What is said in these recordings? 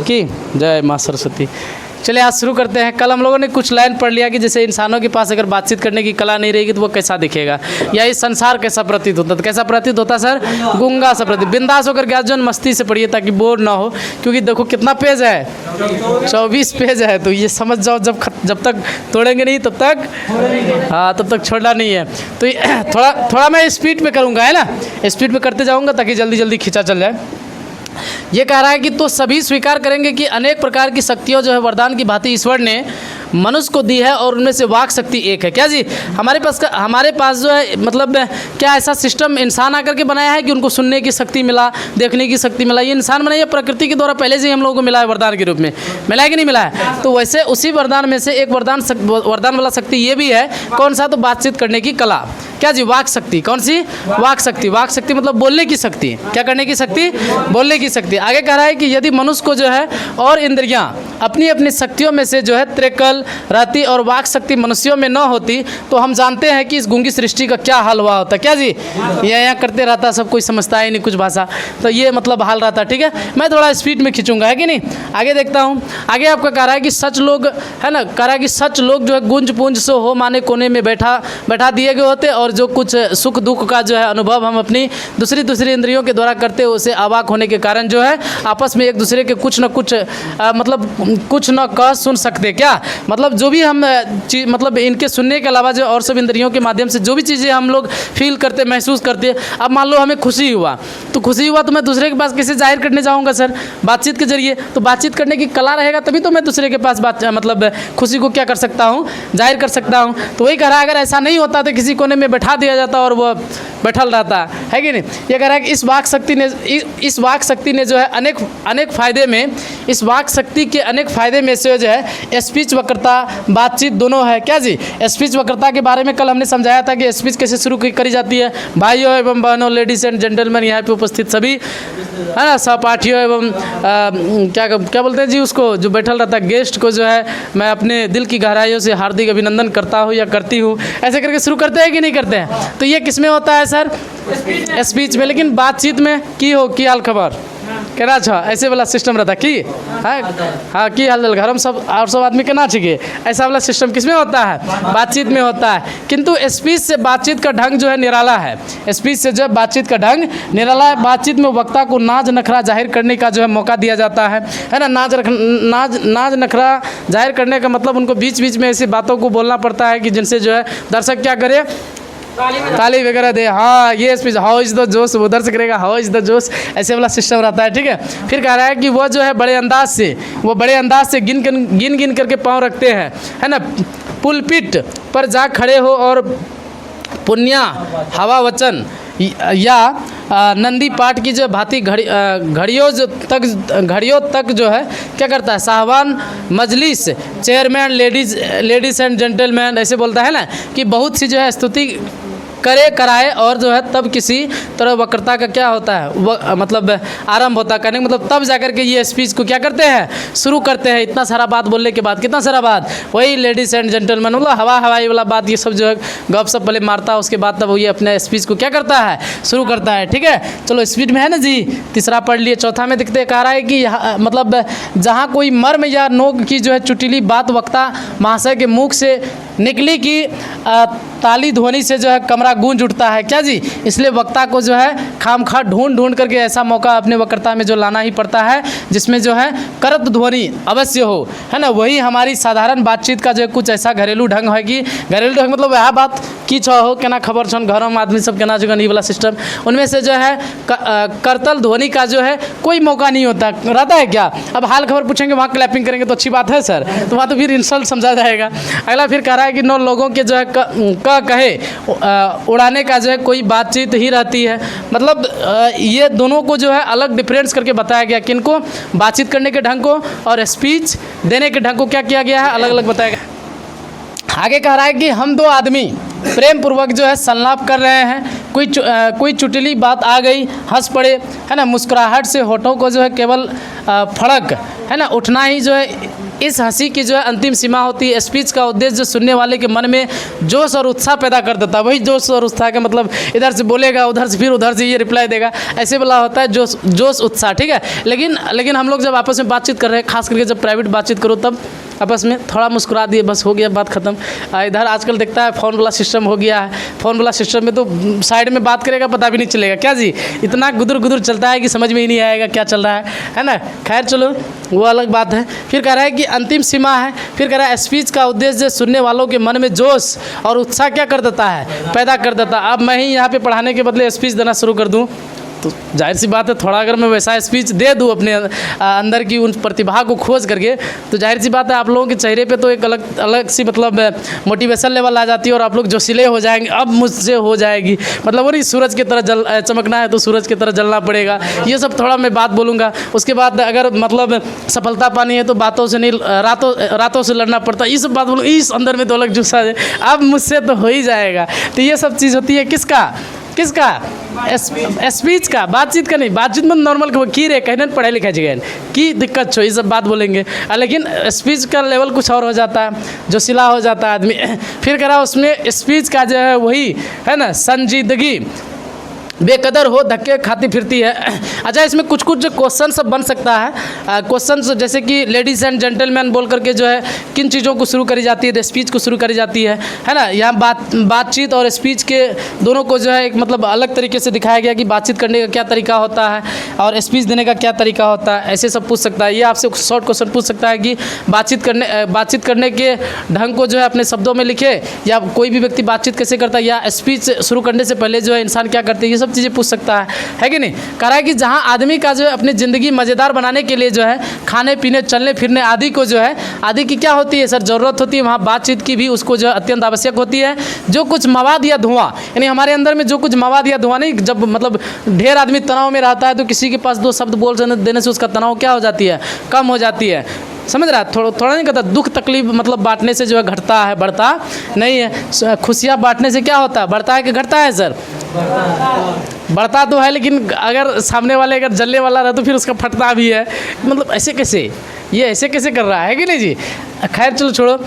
की जय माँ सरस्वती। चलिए आज शुरू करते हैं। कल हम लोगों ने कुछ लाइन पढ़ लिया कि जैसे इंसानों के पास अगर बातचीत करने की कला नहीं रहेगी तो वो कैसा दिखेगा, या इस संसार कैसा प्रतीत होता, तो कैसा प्रतीत होता सर, गूंगा सा प्रतीत। बिंदास होकर ज्ञान मस्ती से पढ़िए ताकि बोर ना हो, क्योंकि देखो कितना पेज है, 24 पेज है। तो ये समझ जाओ जब तक तोड़ेंगे नहीं तब तक, हाँ तब तक छोड़ना नहीं है। तो थोड़ा मैं स्पीड पे करूँगा, है ना, स्पीड पे करते जाऊँगा ताकि जल्दी जल्दी खींचा चल जाए। ये कह रहा है कि तो सभी स्वीकार करेंगे कि अनेक प्रकार की शक्तियों जो है वरदान की भांति ईश्वर ने मनुष्य को दी है, और उनमें से वाक शक्ति एक है। क्या जी, हमारे पास जो है मतलब क्या ऐसा सिस्टम इंसान आकर के बनाया है कि उनको सुनने की शक्ति मिला, देखने की शक्ति मिला? ये इंसान बनाया, प्रकृति के द्वारा पहले से ही हम लोगों को मिला है वरदान के रूप में, मिला है कि नहीं मिला है? तो वैसे उसी वरदान में से एक वरदान वाला शक्ति ये भी है। कौन सा? तो बातचीत करने की कला। क्या जी, वाक शक्ति। कौन सी? वाक शक्ति। वाक शक्ति मतलब बोलने की शक्ति। क्या करने की शक्ति? बोलने की शक्ति। आगे कह रहा है कि यदि मनुष्य को जो है और इंद्रियां अपनी अपनी शक्तियों में से जो है त्रिकल रहती और वाक शक्ति मनुष्यों में न होती तो हम जानते हैं कि इस गूंगी सृष्टि का क्या हाल हुआ होता। क्या जी, यहाँ करते रहता, सब कोई समझता ही नहीं कुछ भाषा, तो ये मतलब हाल रहता। ठीक है, मैं थोड़ा स्पीड में खींचूंगा, है कि नहीं। आगे देखता हूँ। आगे आपका कह रहा है कि सच लोग, है ना, कह रहा है कि सच लोग जो है गुंज पुंज से हो माने कोने में बैठा दिए गए होते, और जो कुछ सुख दुख का जो है अनुभव हम अपनी दूसरी इंद्रियों के द्वारा करते हैं, उसे अवाक होने के कारण जो है आपस में एक दूसरे के कुछ न कुछ मतलब कुछ न कह सुन सकते। क्या मतलब जो भी हम मतलब इनके सुनने के अलावा जो और सब इंद्रियों के माध्यम से जो भी चीज़ें हम लोग फील करते, महसूस करते हैं। अब मान लो हमें खुशी हुआ तो मैं दूसरे के पास कैसे जाहिर करने जाऊँगा सर? बातचीत के जरिए। तो बातचीत करने की कला रहेगा तभी तो मैं दूसरे के पास मतलब खुशी को क्या कर सकता हूँ, जाहिर कर सकता हूँ। तो वही कह रहा है अगर ऐसा नहीं होता तो किसी कोने में बैठा दिया जाता और वो बैठल रहता है कि नहीं। ये कह रहा है कि इस वाक शक्ति ने जो है अनेक फायदे में, इस वाक शक्ति के अनेक फायदे में से जो है स्पीच वक्रता, बातचीत दोनों है। क्या जी, स्पीच वक्रता के बारे में कल हमने समझाया था कि स्पीच कैसे शुरू करी जाती है। भाइयों एवं बहनों, लेडीज एंड जेंटलमैन, यहाँ पे उपस्थित सभी, है ना, सहपाठियों एवं क्या बोलते हैं जी उसको, जो बैठल रहता है गेस्ट को जो है मैं अपने दिल की गहराइयों से हार्दिक अभिनंदन करता हूँ या करती हूँ। ऐसे करके शुरू करते हैं कि नहीं करते हैं? तो ये किस में होता है सर? स्पीच में। लेकिन बातचीत में की हाल खबर केना अच्छा ऐसे वाला सिस्टम रहता की, हाँ की हाल घर हम सब और सब आदमी केना चाहिए, ऐसा वाला सिस्टम किस में होता है? बातचीत में होता है। किंतु स्पीच से बातचीत का ढंग जो है निराला है। स्पीच से जो बातचीत का ढंग निराला है। बातचीत में वक्ता को नाज नखरा जाहिर करने का जो है मौका दिया जाता है ना। नाज नखरा जाहिर करने का मतलब उनको बीच बीच में ऐसी बातों को बोलना पड़ता है कि जिनसे जो है दर्शक क्या करे, ताली वगैरह दे। हाँ ये स्पीच, हाउ इज़ द जोश, उधर से करेगा हाउ इज़ द जोश, ऐसे वाला सिस्टम रहता है। ठीक है, फिर कह रहा है कि वो जो है बड़े अंदाज से गिन करके पाँव रखते हैं, है ना, पुलपिट पर जा खड़े हो और पुण्या हवा वचन या नंदी पाठ की जो भांति घड़ियों तक जो है क्या करता है, साहबान मजलिस, चेयरमैन, लेडीज एंड जेंटलमैन, ऐसे बोलता है ना कि बहुत सी जो है स्तुति कराए और जो है तब किसी तरह वक्रता का क्या होता है मतलब आरंभ होता है। कहने का मतलब तब जाकर के ये स्पीच को क्या करते हैं, शुरू करते हैं। इतना सारा बात बोलने के बाद, कितना सारा बात, वही लेडीज एंड जेंटलमैन मतलब हवाई वाला बात, ये सब जो है गप सप पहले मारता है, उसके बाद तब वो ये अपने स्पीच को क्या करता है, शुरू करता है। ठीक है, चलो स्पीड में है ना जी, तीसरा पढ़ लिए। चौथा में दिखते कह रहा है कि मतलब जहाँ कोई मर्म या नोक की जो है चुटीली बात वक्ता महाशय के मुख से निकली की ताली ध्वनि से जो है कमरा गूंज उठता है। क्या जी, इसलिए वक्ता को जो है खामखा ढूंढ करके ऐसा मौका अपने वक्रता में जो लाना ही पड़ता है जिसमें जो है करत ध्वनि अवश्य हो, है ना। वही हमारी साधारण बातचीत का जो है कुछ ऐसा घरेलू ढंग है कि घरेलू ढंग मतलब वह बात की हो केना खबर छन घरों में आदमी सब केना जगह नहीं वाला सिस्टम, उनमें से जो है करतल ध्वनि का जो है कोई मौका नहीं होता रहता है। क्या अब हाल खबर पूछेंगे वहाँ क्लैपिंग करेंगे तो अच्छी बात है सर, तो वहाँ तो फिर इंसल्ट समझा जाएगा। अगला फिर कह रहा है कि 9 लोगों के जो है कहे उड़ाने का जो है कोई बातचीत ही रहती है। मतलब ये दोनों को जो है अलग डिफरेंस करके बताया गया, किनको, बातचीत करने के ढंग को और स्पीच देने के ढंग को क्या किया गया है, अलग अलग बताया गया। आगे कह रहा है कि हम 2 आदमी प्रेम पूर्वक जो है संलाप कर रहे हैं, कोई चुटली बात आ गई, हंस पड़े, है ना, मुस्कुराहट से होठों को जो है केवल फड़क, है ना, उठना ही जो है इस हंसी की जो है अंतिम सीमा होती है। स्पीच का उद्देश्य जो सुनने वाले के मन में जोश और उत्साह पैदा कर देता है। वही जोश और उत्साह का मतलब इधर से बोलेगा, उधर से फिर उधर से ये रिप्लाई देगा, ऐसे वाला होता है जोश उत्साह, ठीक है। लेकिन हम लोग जब आपस में बातचीत कर रहे हैं, खास करके जब प्राइवेट बातचीत करो तब आपस में थोड़ा मुस्कुरा दिए, बस हो गया, बात खत्म। इधर आजकल देखता है फ़ोन वाला सिस्टम हो गया है। फ़ोन वाला सिस्टम में तो साइड में बात करेगा पता भी नहीं चलेगा, क्या जी, इतना गुदर चलता है कि समझ में ही नहीं आएगा क्या चल रहा है ना। खैर चलो, वो अलग बात है। फिर कह रहा है कि अंतिम सीमा है। फिर कह रहा है स्पीच का उद्देश्य सुनने वालों के मन में जोश और उत्साह क्या कर देता है, पैदा कर देता है। अब मैं ही यहाँ पे पढ़ाने के बदले स्पीच देना शुरू कर दूँ तो जाहिर सी बात है, थोड़ा अगर मैं वैसा स्पीच दे दूँ अपने अंदर की उन प्रतिभा को खोज करके, तो जाहिर सी बात है आप लोगों के चेहरे पे तो एक अलग सी मतलब मोटिवेशन लेवल आ जाती है और आप लोग जोशीले हो जाएंगे। अब मुझसे हो जाएगी, मतलब वो नहीं, सूरज की तरह चमकना है तो सूरज की तरह जलना पड़ेगा, ये सब थोड़ा मैं बात बोलूँगा। उसके बाद अगर मतलब सफलता पानी है तो बातों से नहीं, रातों से लड़ना पड़ता है, ये सब बात बोलूँ, इस अंदर में तो अलग जुस्सा है, अब मुझसे तो हो ही जाएगा। तो ये सब चीज़ होती है किसका स्पीच का, बातचीत का नहीं। बातचीत में नॉर्मल की रे कहने पढ़े लिखे जगह की दिक्कत छो, ये सब बात बोलेंगे। लेकिन स्पीच का लेवल कुछ और हो जाता है, जो सिला हो जाता है आदमी। फिर कह रहा उसमें स्पीच का जो है वही है ना, संजीदगी बेकदर हो धक्के खाती फिरती है। अच्छा, इसमें कुछ जो क्वेश्चन सब बन सकता है। क्वेश्चन जैसे कि लेडीज़ एंड जेंटलमैन बोल करके जो है किन चीज़ों को शुरू करी जाती है, स्पीच को शुरू करी जाती है ना। यहाँ बातचीत और स्पीच के दोनों को जो है एक मतलब अलग तरीके से दिखाया गया कि बातचीत करने का क्या तरीका होता है और स्पीच देने का क्या तरीका होता है, ऐसे सब पूछ सकता है। ये आपसे शॉर्ट क्वेश्चन पूछ सकता है कि बातचीत करने के ढंग को जो है अपने शब्दों में लिखे, या कोई भी व्यक्ति बातचीत कैसे करता है, या स्पीच शुरू करने से पहले जो है इंसान क्या करते हैं, ये सब चीज़ें पूछ सकता है कि नहीं। कह रहा है कि जहां आदमी का जो है अपनी ज़िंदगी मज़ेदार बनाने के लिए जो है खाने पीने चलने फिरने आदि को जो है आदि की क्या होती है सर, ज़रूरत होती है, वहाँ बातचीत की भी उसको जो अत्यंत आवश्यक होती है। जो कुछ मवाद या धुआं, यानी हमारे अंदर में जो कुछ मवाद या धुआं नहीं, जब मतलब ढेर आदमी तनाव में रहता है तो किसी के पास दो शब्द बोल देने से उसका तनाव क्या हो जाती है, कम हो जाती है। समझ रहा है, थोड़ा नहीं कहता, दुख तकलीफ मतलब बांटने से जो है घटता है, बढ़ता नहीं है। खुशियाँ बांटने से क्या होता है, बढ़ता है कि घटता है सर? बढ़ता तो है, लेकिन अगर सामने वाले अगर जलने वाला रहे तो फिर उसका फटता भी है। मतलब ऐसे कैसे, ये ऐसे कैसे कर रहा है कि नहीं जी। खैर चलो छोड़ो,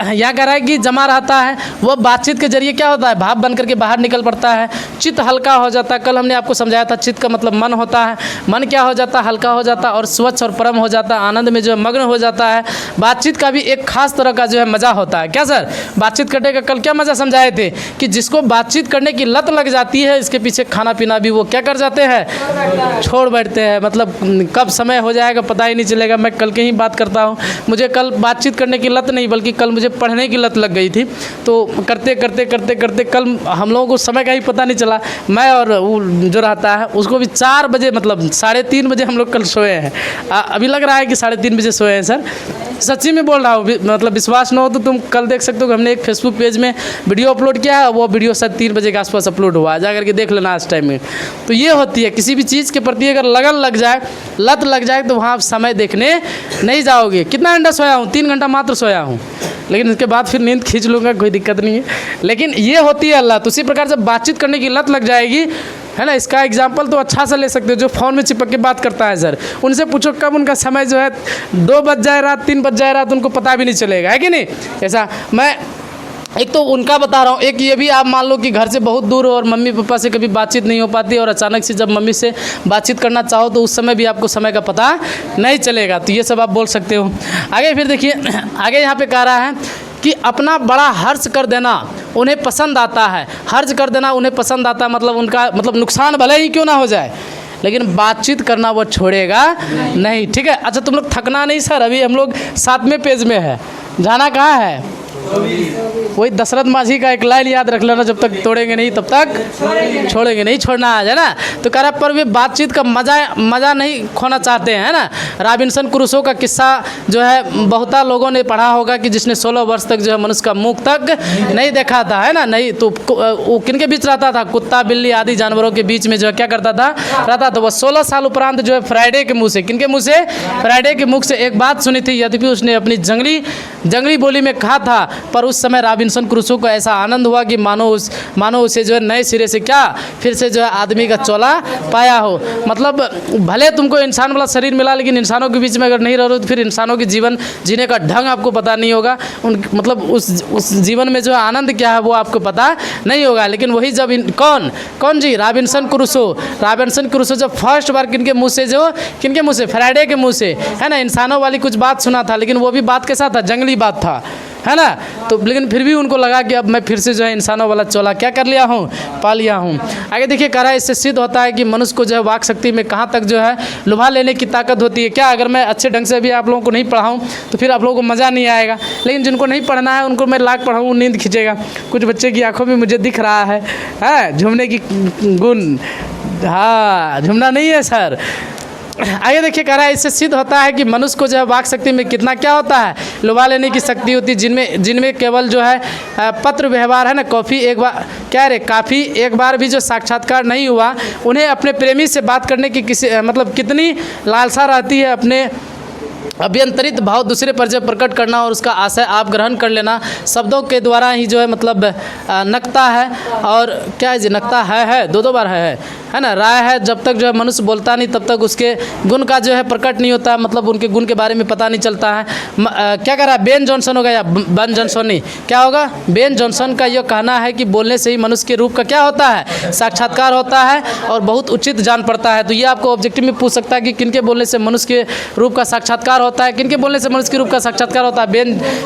यहाँ कह रहा है कि जमा रहता है वह बातचीत के जरिए क्या होता है, भाव बन करके बाहर निकल पड़ता है, चित्त हल्का हो जाता है। कल हमने आपको समझाया था चित्त का मतलब मन होता है। मन क्या हो जाता है, हल्का हो जाता है और स्वच्छ और परम हो जाता है, आनंद में जो है मग्न हो जाता है। बातचीत का भी एक खास तरह का जो है मज़ा होता है। क्या सर, बातचीत करने का कल क्या मज़ा समझाए थे कि जिसको बातचीत करने की लत लग जाती है, इसके पीछे खाना पीना भी वो क्या कर जाते हैं, छोड़ बैठते हैं। मतलब कब समय हो जाएगा पता ही नहीं चलेगा। मैं कल की ही बात करता हूँ, मुझे कल बातचीत करने की लत नहीं बल्कि कल मुझे पढ़ने की लत लग गई थी। तो करते करते कल हम लोगों को समय का ही पता नहीं चला। मैं और वो जो रहता है उसको भी 4 बजे मतलब 3:30 बजे हम लोग कल सोए हैं। अभी लग रहा है कि 3:30 बजे सोए हैं सर, सच्ची में बोल रहा हूँ। मतलब विश्वास न हो तो तुम कल देख सकते हो कि हमने एक फेसबुक पेज में वीडियो अपलोड किया है, वो वीडियो शायद 3 बजे के आसपास अपलोड हुआ, जा करके देख लेना इस टाइम में। तो ये होती है, किसी भी चीज़ के प्रति अगर लगन लग जाए, लत लग जाए तो वहाँ आप समय देखने नहीं जाओगे। कितना घंटा सोया हूँ, 3 घंटा मात्र सोया हूँ, लेकिन इसके बाद फिर नींद खींच लूँगा, कोई दिक्कत नहीं है। लेकिन ये होती है अल्लाह। तो उसी प्रकार से बातचीत करने की लत लग जाएगी, है ना। इसका एग्जाम्पल तो अच्छा सा ले सकते हो, जो फ़ोन में चिपक के बात करता है सर, उनसे पूछो कब उनका समय जो है 2 बज जाए रात, 3 बज जाए रात, उनको पता भी नहीं चलेगा, है कि नहीं। ऐसा मैं एक तो उनका बता रहा हूँ, एक ये भी आप मान लो कि घर से बहुत दूर हो और मम्मी पापा से कभी बातचीत नहीं हो पाती, और अचानक से जब मम्मी से बातचीत करना चाहो तो उस समय भी आपको समय का पता नहीं चलेगा। तो ये सब आप बोल सकते हो। आगे फिर देखिए, आगे यहाँ पे कह रहा है कि अपना बड़ा हर्ष कर देना उन्हें पसंद आता है। हर्ष कर देना उन्हें पसंद आता है, मतलब उनका मतलब नुकसान भले ही क्यों ना हो जाए, लेकिन बातचीत करना वो छोड़ेगा नहीं। ठीक है, अच्छा तुम लोग थकना नहीं सर, अभी हम लोग 7वें पेज में है। जाना कहाँ है, वही दशरथ माझी का एक लाइन याद रख लेना, जब तक तोड़ेंगे नहीं तब तक छोड़ेंगे नहीं, छोड़ना है ना। तो कह रहा पर वे बातचीत का मज़ा नहीं खोना चाहते हैं ना। रॉबिन्सन क्रूसो का किस्सा जो है बहुता लोगों ने पढ़ा होगा कि जिसने 16 वर्ष तक जो है मनुष्य का मुख तक नहीं देखा था, है ना। नहीं तो वो किन के बीच रहता था, कुत्ता बिल्ली आदि जानवरों के बीच में जो है क्या करता था, रहता था। वह 16 साल उपरांत जो है फ्राइडे के मुँह से, किन के मुँह से, फ्राइडे के मुख से एक बात सुनी थी, यद्यपि उसने अपनी जंगली बोली में कहा था, पर उस समय रॉबिन्सन क्रूसो को ऐसा आनंद हुआ कि मानो उसे जो है नए सिरे से क्या फिर से जो है आदमी का चोला पाया हो। मतलब भले तुमको इंसान वाला शरीर मिला, लेकिन इंसानों के बीच में अगर नहीं रह रहे तो फिर इंसानों के जीवन जीने का ढंग आपको पता नहीं होगा, मतलब उस जीवन में जो है आनंद क्या है वो आपको पता नहीं होगा। लेकिन वही जब कौन जी, रॉबिन्सन क्रूसो जब फर्स्ट बार किनके मुँह से, फ्राइडे के मुँह से, है ना, इंसानों वाली कुछ बात सुना था, लेकिन वो भी बात कैसा था, जंगली बात था, है ना। तो लेकिन फिर भी उनको लगा कि अब मैं फिर से जो है इंसानों वाला चोला क्या कर लिया हूँ, पा लिया हूँ। आगे देखिए, कह रहा है इससे सिद्ध होता है कि मनुष्य को जो है वाक शक्ति में कहाँ तक जो है लुभा लेने की ताकत होती है। क्या अगर मैं अच्छे ढंग से अभी आप लोगों को नहीं पढ़ाऊँ तो फिर आप लोगों को मज़ा नहीं आएगा, लेकिन जिनको नहीं पढ़ना है उनको मैं लाख पढ़ाऊँ नींद खींचेगा। कुछ बच्चे की आंखों में मुझे दिख रहा है झूमने की गुण, हाँ झूमना नहीं है सर। आगे देखिए, कह रहा है इससे सिद्ध होता है कि मनुष्य को जो है वाक शक्ति में कितना क्या होता है, लुभा लेने की शक्ति होती है, जिनमें केवल जो है पत्र व्यवहार है ना, काफ़ी एक बार भी जो साक्षात्कार नहीं हुआ, उन्हें अपने प्रेमी से बात करने की कितनी लालसा रहती है, अपने अभ्यंतरित भाव दूसरे पर जब प्रकट करना और उसका आशय आप ग्रहण कर लेना शब्दों के द्वारा ही जो है नकता है। और क्या है जी, नकता है दो बार है ना, राय है। जब तक जो है मनुष्य बोलता नहीं तब तक उसके गुण का जो है प्रकट नहीं होता है, मतलब उनके गुण के बारे में पता नहीं चलता है। क्या कह रहा है, बेन जॉनसन होगा या बन जॉनसन, नहीं क्या होगा, बेन जॉनसन का यह कहना है कि बोलने से ही मनुष्य के रूप का क्या होता है, साक्षात्कार होता है और बहुत उचित जान पड़ता है। तो ये आपको ऑब्जेक्टिव में पूछ सकता है कि किनके बोलने से मनुष्य के रूप का साक्षात्कार होता है, किनके बोलने से मनुष्य के रूप का साक्षात्कार होता है।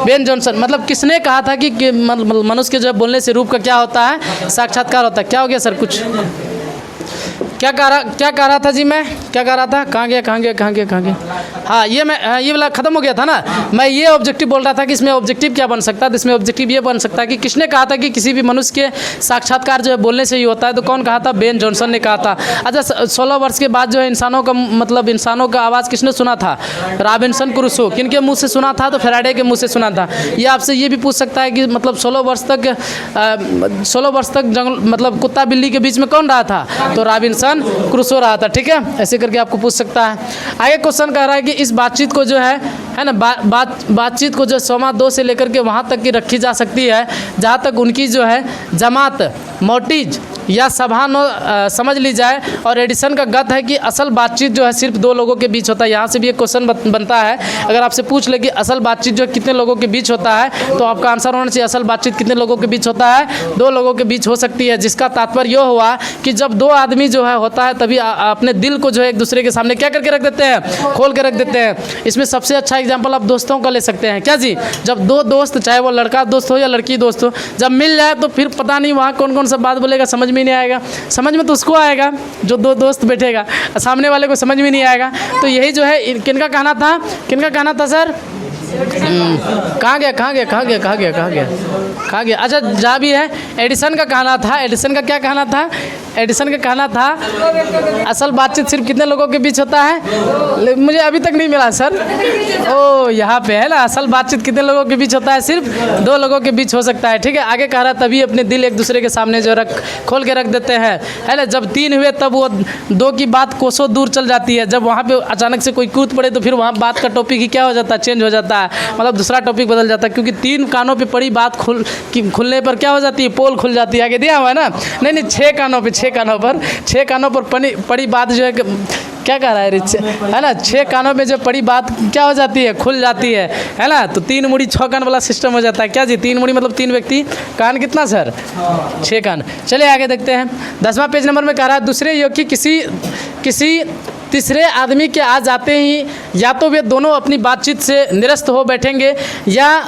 बेन जॉनसन, मतलब किसने कहा था कि मनुष्य के जो बोलने से रूप का क्या होता है, साक्षात्कार होता है। क्या हो गया सर, कुछ क्या कह रहा था जी, मैं क्या कह रहा था, कहाँ गया। हाँ ये वाला ख़त्म हो गया था ना। मैं ये ऑब्जेक्टिव बोल रहा था कि इसमें ऑब्जेक्टिव क्या बन सकता है, इसमें ऑब्जेक्टिव ये बन सकता है कि किसने कहा था कि किसी भी मनुष्य के साक्षात्कार जो है बोलने से ही होता है। तो कौन कहा था, बेन जॉनसन ने कहा था। अच्छा, 16 वर्ष के बाद जो है इंसानों का आवाज़ किसने सुना था, रॉबिन्सन क्रूसो। किनके मुँह से सुना था, तो फ्राइडे के मुँह से सुना था। ये आपसे ये भी पूछ सकता है कि 16 वर्ष तक जंगल कुत्ता बिल्ली के बीच में कौन रहा था, तो रॉबिन्सन क्रूसो रहा था। ठीक है, ऐसे करके आपको पूछ सकता है। आगे क्वेश्चन कह रहा है कि इस बातचीत को जो है ना, बातचीत को जो सोमा 2 से लेकर के वहाँ तक की रखी जा सकती है जहाँ तक उनकी जो है जमात, मोटिज या सभा समझ ली जाए। और एडिसन का गत है कि असल बातचीत जो है सिर्फ 2 लोगों के बीच होता है। यहाँ से भी एक क्वेश्चन बनता है, अगर आपसे पूछ ले कि असल बातचीत जो कितने लोगों के बीच होता है, तो आपका आंसर होना चाहिए असल बातचीत कितने लोगों के बीच होता है, 2 लोगों के बीच हो सकती है। जिसका तात्पर्य यह हुआ कि जब 2 आदमी जो है होता है तभी अपने दिल को जो है एक दूसरे के सामने क्या करके रख देते हैं, खोल के रख देते हैं। इसमें सबसे अच्छा एग्जाम्पल आप दोस्तों का ले सकते हैं। क्या जी, जब 2 दोस्त, चाहे वो लड़का दोस्त हो या लड़की दोस्त हो, जब मिल जाए तो फिर पता नहीं वहाँ कौन कौन सा बात बोलेगा, समझ में नहीं आएगा। समझ में तो उसको आएगा जो 2 दोस्त बैठेगा, सामने वाले को समझ में नहीं आएगा। तो यही जो है किनका कहना था सर, कहाँ गया। अच्छा, जहाँ भी है, एडिसन का कहना था। एडिसन का क्या कहना था, एडिसन का कहना था असल बातचीत सिर्फ कितने लोगों के बीच होता है, मुझे अभी तक नहीं मिला सर। ओ यहाँ पे है ना, असल बातचीत कितने लोगों के बीच होता है, सिर्फ 2 लोगों के बीच हो सकता है। ठीक है, आगे कह रहा तभी अपने दिल एक दूसरे के सामने जो खोल के रख देते हैं, है ना। जब 3 हुए तब वो 2 की बात कोसों दूर चल जाती है। जब वहाँ पे अचानक से कोई कूद पड़े तो फिर वहाँ बात का टॉपिक ही क्या हो जाता है, चेंज हो जाता है, मतलब दूसरा टॉपिक बदल जाता है। क्योंकि 3 कानों पे पड़ी बात खुलने पर क्या हो जाती है, पोल खुल जाती है। आगे दिया हुआ है ना, नहीं 6 कानों पर पड़ी बात जो है, क्या कह रहा है रिच, है ना, 6 कानों में जो पड़ी बात क्या हो जाती है, खुल जाती है ना। तो 3 मुड़ी 6 कान वाला सिस्टम हो जाता है। क्या जी, 3 मुड़ी मतलब 3 व्यक्ति, कान कितना सर, 6 कान। चलिए आगे देखते हैं। 10वां पेज नंबर में कह रहा है दूसरे योग की किसी तीसरे आदमी के आ जाते ही या तो वे दोनों अपनी बातचीत से निरस्त हो बैठेंगे या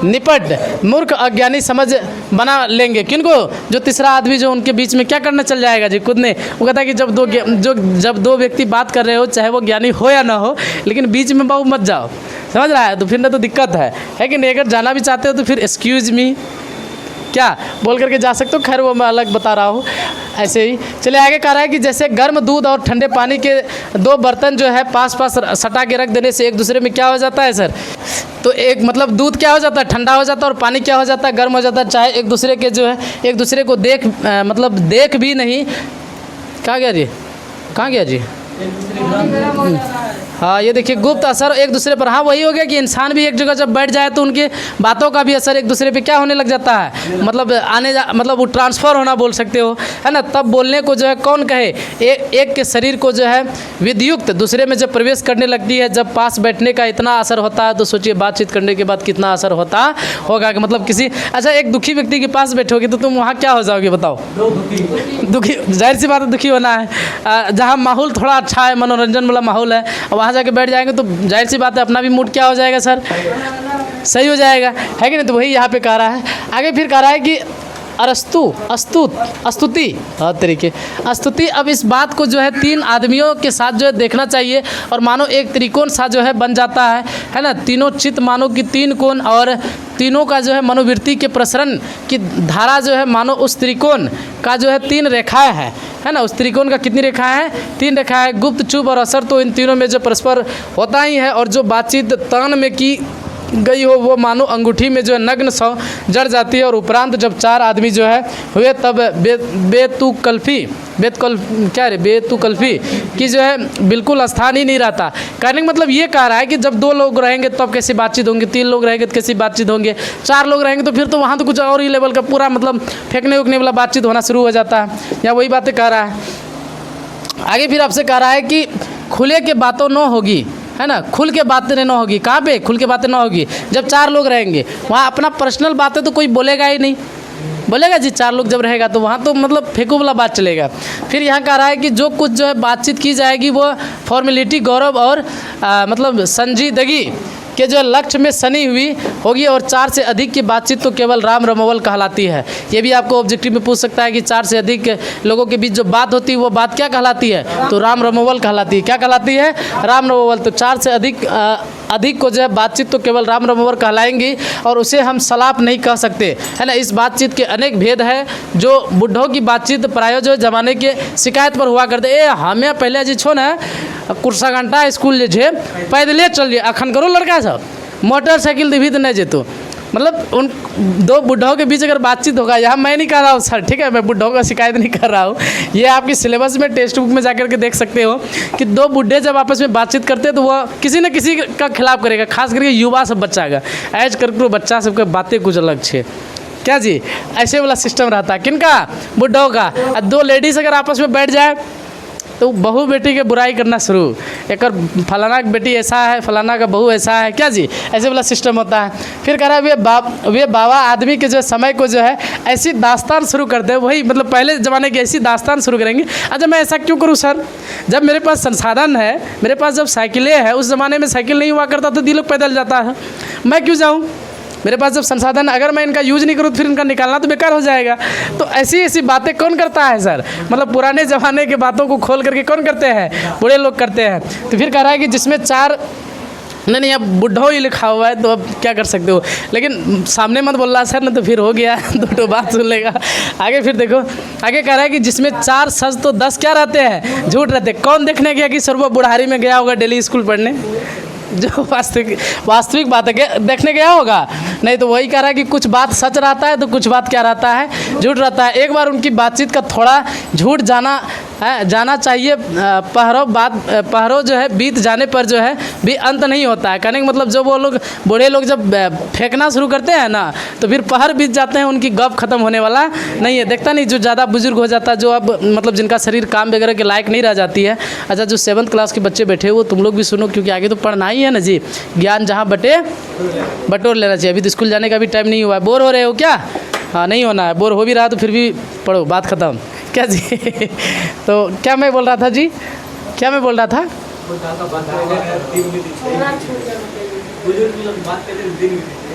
निपट मूर्ख अज्ञानी समझ बना लेंगे। किनको, जो तीसरा आदमी जो उनके बीच में क्या करना चल जाएगा जी, खुद ने। वो कहता है कि जब दो व्यक्ति बात कर रहे हो, चाहे वो ज्ञानी हो या ना हो, लेकिन बीच में बाबू मत जाओ, समझ रहा है, तो फिर ना तो दिक्कत है कि नहीं। अगर जाना भी चाहते हो तो फिर एक्सक्यूज़ मी क्या बोल करके जा सकते हो। खैर वो मैं अलग बता रहा हूँ, ऐसे ही। चलिए आगे कह रहा है कि जैसे गर्म दूध और ठंडे पानी के 2 बर्तन जो है पास सटा के रख देने से एक दूसरे में क्या हो जाता है सर, तो एक दूध क्या हो जाता है, ठंडा हो जाता है, और पानी क्या हो जाता है, गर्म हो जाता है। चाहे एक दूसरे के जो है एक दूसरे को देख भी नहीं, कहाँ गया जी, हाँ, ये देखिए गुप्त असर एक दूसरे पर। हाँ, वही हो गया कि इंसान भी एक जगह जब बैठ जाए तो उनके बातों का भी असर एक दूसरे पे क्या होने लग जाता है, मतलब मतलब वो ट्रांसफ़र होना बोल सकते हो, है ना। तब बोलने को जो है कौन कहे, एक के शरीर को जो है विद्युक्त दूसरे में जब प्रवेश करने लगती है, जब पास बैठने का इतना असर होता है तो सोचिए बातचीत करने के बाद कितना असर होता होगा। कि मतलब किसी अच्छा एक दुखी व्यक्ति के पास बैठोगे तो तुम वहाँ क्या हो जाओगे बताओ, दुखी। जाहिर सी बात है दुखी होना है। जहाँ माहौल थोड़ा अच्छा है, मनोरंजन वाला माहौल है, वहाँ जाके बैठ जाएंगे तो जाहिर सी बात है अपना भी मूड क्या हो जाएगा सर, सही हो जाएगा, है कि नहीं। तो वही यहाँ पे कह रहा है। आगे फिर कह रहा है कि स्तुति तरीके स्तुति। अब इस बात को जो है 3 आदमियों के साथ जो है देखना चाहिए और मानो एक त्रिकोण सा जो है बन जाता है ना। तीनों चित्त मानो कि 3 कोण और तीनों का जो है मनोवृत्ति के प्रसरण की धारा जो है मानो उस त्रिकोण का जो है 3 रेखाएं हैं, है ना। उस त्रिकोण का कितनी रेखाएं हैं, 3 रेखाएं। गुप्त, चुप और असर तो इन तीनों में जो परस्पर होता ही है। और जो बातचीत तान में की गई हो वो मानो अंगूठी में जो है नग्न सौ जड़ जाती है। और उपरांत जब 4 आदमी जो है हुए तब बेतुकल्फी की जो है बिल्कुल स्थान ही नहीं रहता। कहने का मतलब ये कह रहा है कि जब 2 लोग रहेंगे तब कैसी बातचीत होंगी, 3 लोग रहेंगे तो कैसी बातचीत होंगे, 4 लोग रहेंगे तो फिर तो वहाँ तो कुछ और ही लेवल का पूरा मतलब फेंकने उकने वाला बातचीत होना शुरू हो जाता है। या वही बातें कह रहा है। आगे फिर आपसे कह रहा है कि खुले के बातों न होगी, है ना। खुल के बातें ना होगी। कहाँ पे खुल के बातें ना होगी, जब 4 लोग रहेंगे वहाँ अपना पर्सनल बातें तो कोई बोलेगा ही नहीं, बोलेगा जी। 4 लोग जब रहेगा तो वहाँ तो मतलब फेंकू वाला बात चलेगा। फिर यहाँ कह रहा है कि जो कुछ जो है बातचीत की जाएगी वो फॉर्मेलिटी, गौरव और मतलब संजीदगी के जो लक्ष्य में सनी हुई होगी। और 4 से अधिक की बातचीत तो केवल राम रमोवल कहलाती है। ये भी आपको ऑब्जेक्टिव में पूछ सकता है कि 4 से अधिक लोगों के बीच जो बात होती है वो बात क्या कहलाती है, तो राम रमोवल कहलाती है। क्या कहलाती है, राम रमोवल। तो 4 से अधिक को जो है बातचीत तो केवल राम रमोवल कहलाएंगी और उसे हम सलाप नहीं कह सकते, है ना। इस बातचीत के अनेक भेद है। जो बुढ़ों की बातचीत प्राय जो जमाने के शिकायत पर हुआ करते, हमें पहले जी छो ना कुर्सा घंटा स्कूल जे पैदले चलिए अखन करो लड़का सब, मोटरसाइकिल भी तो नहीं जेतो। मतलब उन 2 बुढ़ों के बीच अगर बातचीत होगा, यहाँ मैं नहीं कर रहा हूँ सर, ठीक है, मैं बुढ़ों का शिकायत नहीं कर रहा हूँ। ये आपकी सिलेबस में टेक्स्ट बुक में जाकर के देख सकते हो कि 2 बुढ़े जब आपस में बातचीत करते हैं तो वह किसी न किसी का खिलाफ करेगा, खास करके युवा सब बच्चा का ऐज करके बच्चा सबके बातें कुछ अलग छे क्या जी, ऐसे वाला सिस्टम रहता है। किनका, बुढ़ों का। 2 लेडीज़ अगर आपस में बैठ जाए तो बहू बेटी के बुराई करना शुरू, एक फलाना बेटी ऐसा है, फलाना का बहू ऐसा है, क्या जी, ऐसे वाला सिस्टम होता है। फिर कह रहा है वे बाबा आदमी के जो समय को जो है ऐसी दास्तान शुरू करते हैं, वही मतलब पहले ज़माने की ऐसी दास्तान शुरू करेंगे। अच्छा मैं ऐसा क्यों करूँ सर, जब मेरे पास संसाधन है, मेरे पास जब साइकिलें हैं, उस ज़माने में साइकिल नहीं हुआ करता तो दिलों पैदल जाता है, मैं क्यों जाऊँ। मेरे पास जब संसाधन, अगर मैं इनका यूज़ नहीं करूँ तो फिर इनका निकालना तो बेकार हो जाएगा। तो ऐसी ऐसी बातें कौन करता है सर, मतलब पुराने ज़माने की बातों को खोल करके कौन करते हैं, बूढ़े लोग करते हैं। तो फिर कह रहा है कि जिसमें 4 नहीं अब बुढ़ो ही लिखा हुआ है तो अब क्या कर सकते हो, लेकिन सामने मत बोल रहा सर ना, तो फिर हो गया 2 बात सुन लेगा। आगे फिर देखो, आगे कह रहा है कि जिसमें 4 सच तो 10 क्या रहते हैं, झूठ रहते हैं। कौन देखने गया कि सर वो बुढ़ारी में गया होगा डेली स्कूल पढ़ने, जो वास्तविक बात है देखने गया होगा, नहीं तो वही कह रहा है कि कुछ बात सच रहता है तो कुछ बात क्या रहता है, झूठ रहता है। एक बार उनकी बातचीत का थोड़ा झूठ जाना चाहिए, पहरों जो है बीत जाने पर जो है भी अंत नहीं होता है। कहने का मतलब जो वो लोग बूढ़े लोग जब फेंकना शुरू करते हैं ना तो फिर पहर बीत जाते हैं, उनकी गप खत्म होने वाला नहीं है। देखता नहीं जो ज़्यादा बुजुर्ग हो जाता है, जो अब मतलब जिनका शरीर काम वगैरह के लायक नहीं रह जाती है। अच्छा जो 7th क्लास के बच्चे बैठे हो तुम लोग भी सुनो, क्योंकि आगे तो पढ़ना ही है ना जी, ज्ञान जहाँ बटे बटोर लेना चाहिए। अभी तो स्कूल जाने का भी टाइम नहीं हुआ है, बोर हो रहे हो क्या, हाँ नहीं होना है, बोर हो भी रहा तो फिर भी पढ़ो, बात खत्म क्या जी। तो क्या मैं बोल रहा था जी, क्या मैं बोल रहा था,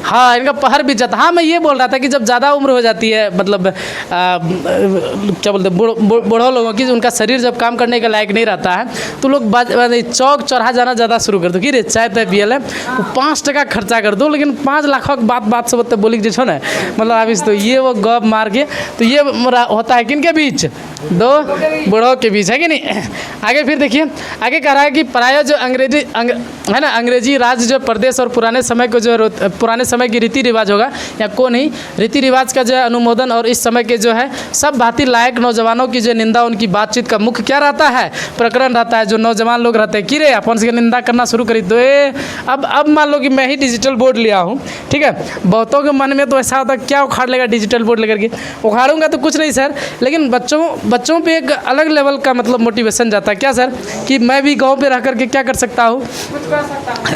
हाँ इनका पहर भी जाता। हाँ मैं ये बोल रहा था कि जब ज़्यादा उम्र हो जाती है, मतलब क्या बोलते हैं बूढ़ों लोगों की, उनका शरीर जब काम करने के लायक नहीं रहता है तो लोग चौक चौराहा जाना ज़्यादा शुरू कर दो कि रे चाय तय पियल है, 5 टका खर्चा कर दो, लेकिन 5 लाख बात सब बोली जो छो ना, मतलब अभी तो ये वो गप मार के, तो ये होता है किनके बीच, 2 बूढ़ों के बीच, है कि नहीं। आगे फिर देखिए, आगे कह रहा है कि प्राय जो है ना अंग्रेजी राज जो प्रदेश और पुराने समय की रीति रिवाज होगा या कौन ही रीति रिवाज का जो है अनुमोदन और इस समय के जो है सब भांति लायक नौजवानों की जो निंदा उनकी बातचीत का मुख्य क्या रहता है, प्रकरण रहता है। जो नौजवान लोग रहते हैं कि रे अपन से निंदा करना शुरू करी तो अब मान लो कि मैं ही डिजिटल बोर्ड लिया हूँ, ठीक है, बहुतों के मन में तो ऐसा होता है क्या उखाड़ लेगा डिजिटल बोर्ड लेकर के, उखाड़ूंगा तो कुछ नहीं सर, लेकिन बच्चों पे एक अलग लेवल का मतलब मोटिवेशन जाता है क्या सर, कि मैं भी गाँव पे रह करके क्या कर सकता हूँ,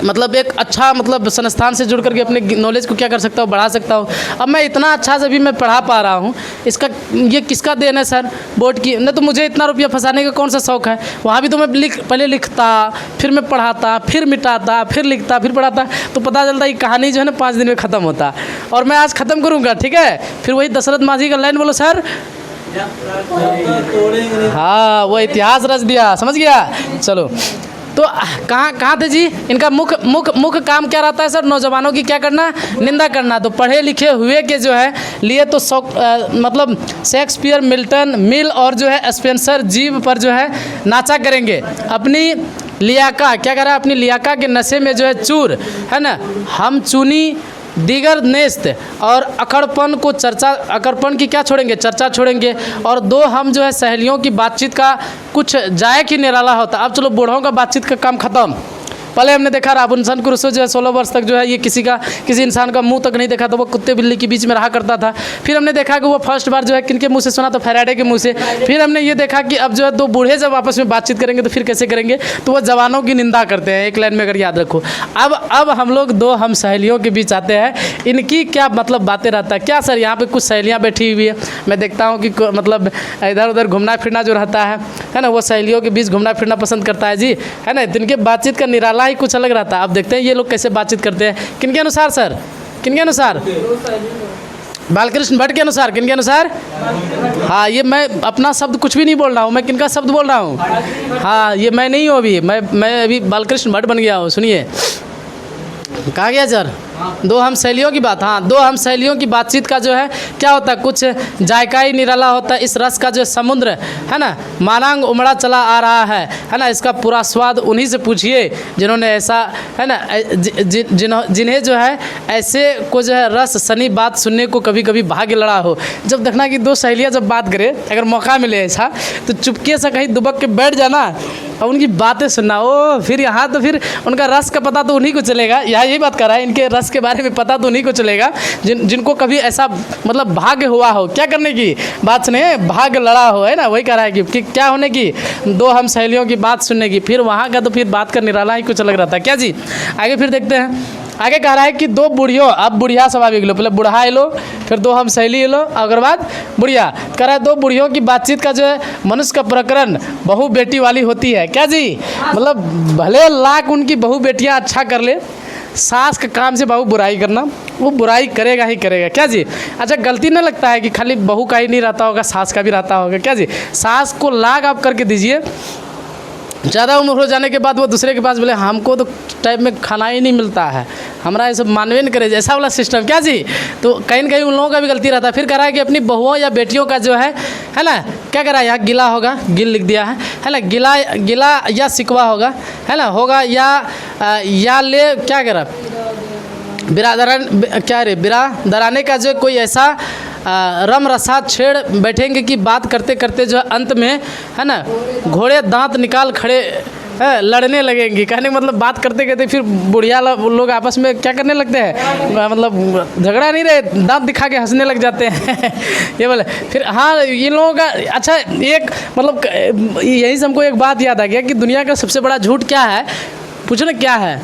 मतलब एक अच्छा मतलब संस्थान से जुड़ करके अपने नॉलेज को क्या कर सकता हूँ, बढ़ा सकता हूँ। अब मैं इतना अच्छा से भी मैं पढ़ा पा रहा हूँ, इसका ये किसका देन है सर, बोर्ड की। न तो मुझे इतना रुपया फंसाने का कौन सा शौक है, वहाँ भी तो मैं पहले लिखता, फिर मैं पढ़ाता, फिर मिटाता, फिर लिखता, फिर पढ़ाता, तो पता चलता ये कहानी जो है ना 5 दिन में ख़त्म होता। और मैं आज ख़त्म करूँगा, ठीक है, फिर वही दशरथ माझी का लाइन बोलो सर, हाँ वो इतिहास रच दिया, समझ गया। चलो तो कहाँ थे जी, इनका मुख्य काम क्या रहता है सर, नौजवानों की क्या करना, निंदा करना। तो पढ़े लिखे हुए के जो है लिए तो मतलब शेक्सपियर, मिल्टन, मिल और जो है स्पेंसर जीव पर जो है नाचा करेंगे, अपनी लियाका क्या कह रहा है, अपनी लियाका के नशे में जो है चूर है ना, हम चुनी दीगर नेस्त और अकड़पन की क्या छोड़ेंगे, चर्चा छोड़ेंगे। और 2 हम जो है सहेलियों की बातचीत का कुछ जायक ही निराला होता। अब चलो बूढ़ों का बातचीत का काम खत्म। पहले हमने देखा रॉबिन्सन क्रूसो जो है 16 वर्ष तक जो है ये किसी इंसान का मुंह तक नहीं देखा, तो वो कुत्ते बिल्ली के बीच में रहा करता था। फिर हमने देखा कि वो फर्स्ट बार जो है किनके मुंह से सुना, तो फैराडे के मुंह से। फिर हमने ये देखा कि अब जो है 2 बूढ़े जब आपस में बातचीत करेंगे तो फिर कैसे करेंगे, तो वो जवानों की निंदा करते हैं, एक लाइन में अगर याद रखो। अब हम लोग 2 हम सहेलियों के बीच आते हैं, इनकी क्या मतलब बातें रहता है क्या सर। यहाँ पे कुछ सहेलियाँ बैठी हुई है, मैं देखता हूँ कि मतलब इधर उधर घूमना फिरना जो रहता है ना, वो सहेलियों के बीच घूमना फिरना पसंद करता है जी, है ना। इनके बातचीत का निराला ही कुछ अलग रहता है। आप देखते हैं ये लोग कैसे बातचीत करते हैं, किनके अनुसार सर, किनके अनुसार, बालकृष्ण भट्ट के अनुसार, किनके अनुसार, हाँ ये मैं अपना शब्द कुछ भी नहीं बोल रहा हूँ, मैं किनका शब्द बोल रहा हूँ, हाँ ये मैं नहीं हूँ अभी, मैं अभी बालकृष्ण भट्ट बन गया हूँ। सुनिए कहा गया सर, 2 हम सहेलियों की बात, हाँ 2 हम सहेलियों की बातचीत का जो है क्या होता है, कुछ जायका ही निराला होता है। इस रस का जो समुद्र है ना मानांग उमड़ा चला आ रहा है ना, इसका पूरा स्वाद उन्हीं से पूछिए जिन्होंने ऐसा है ना जिन्हें जो है ऐसे को जो है रस सनी बात सुनने को कभी कभी भाग्य लड़ा हो। जब देखना कि 2 सहेलियाँ जब बात करें, अगर मौका मिले ऐसा, तो चुपके से कहीं दुबक के बैठ जाना और उनकी बातें सुनना। ओ फिर यहाँ तो फिर उनका रस का पता तो उन्हीं को चलेगा, यहाँ यही बात कर रहा है, इनके रस के बारे में पता तो उन्हीं को चलेगा जिनको कभी ऐसा मतलब भाग्य हुआ हो, क्या करने की बात सुने, भाग्य लड़ा हो, है ना। वही कह रहा है कि क्या होने की, 2 हम सहेलियों की बात सुनने की। फिर वहाँ का तो फिर बात का निराला ही कुछ अलग रहता है क्या जी। आगे फिर देखते हैं, आगे कह रहा है कि 2 बुढ़ियों, अब बुढ़िया स्वाभाविक लो, पहले बुढ़ा लो, फिर 2 हम सहेली लो, अगर बाद बुढ़िया। कह रहा है 2 बुढ़ियों की बातचीत का जो है मनुष्य का प्रकरण बहु बेटी वाली होती है क्या जी, मतलब भले लाख उनकी बहु बेटियां अच्छा कर ले, सास के काम से बहु बुराई करना, वो बुराई करेगा ही करेगा क्या जी। अच्छा गलती न लगता है कि खाली बहू का ही नहीं रहता होगा, सास का भी रहता होगा क्या जी। सास को लाख आप करके दीजिए, ज़्यादा उम्र हो जाने के बाद वो दूसरे के पास बोले हमको तो टाइम में खाना ही नहीं मिलता है, हमारा ये सब मानवे नहीं करे, ऐसा वाला सिस्टम क्या जी। तो कहीं न कहीं उन लोगों का भी गलती रहता है। फिर कह रहा है कि अपनी बहुओं या बेटियों का जो है ना, क्या कह रहा है, यहाँ गिला होगा, गिल लिख दिया है ना, गिला या शिकवा होगा, है ना, होगा या ले क्या कह रहा बिरादराने का जो कोई ऐसा रम रसा छेड़ बैठेंगे कि बात करते करते जो अंत में है ना घोड़े दांत निकाल खड़े लड़ने लगेंगी। कहने का मतलब बात करते करते फिर बुढ़िया लोग आपस में क्या करने लगते हैं, मतलब झगड़ा नहीं रहे, दांत दिखा के हंसने लग जाते हैं ये बोले। फिर हाँ इन लोगों का अच्छा एक मतलब यही से हमको एक बात याद आ गया कि दुनिया का सबसे बड़ा झूठ क्या है, पूछो ना क्या है।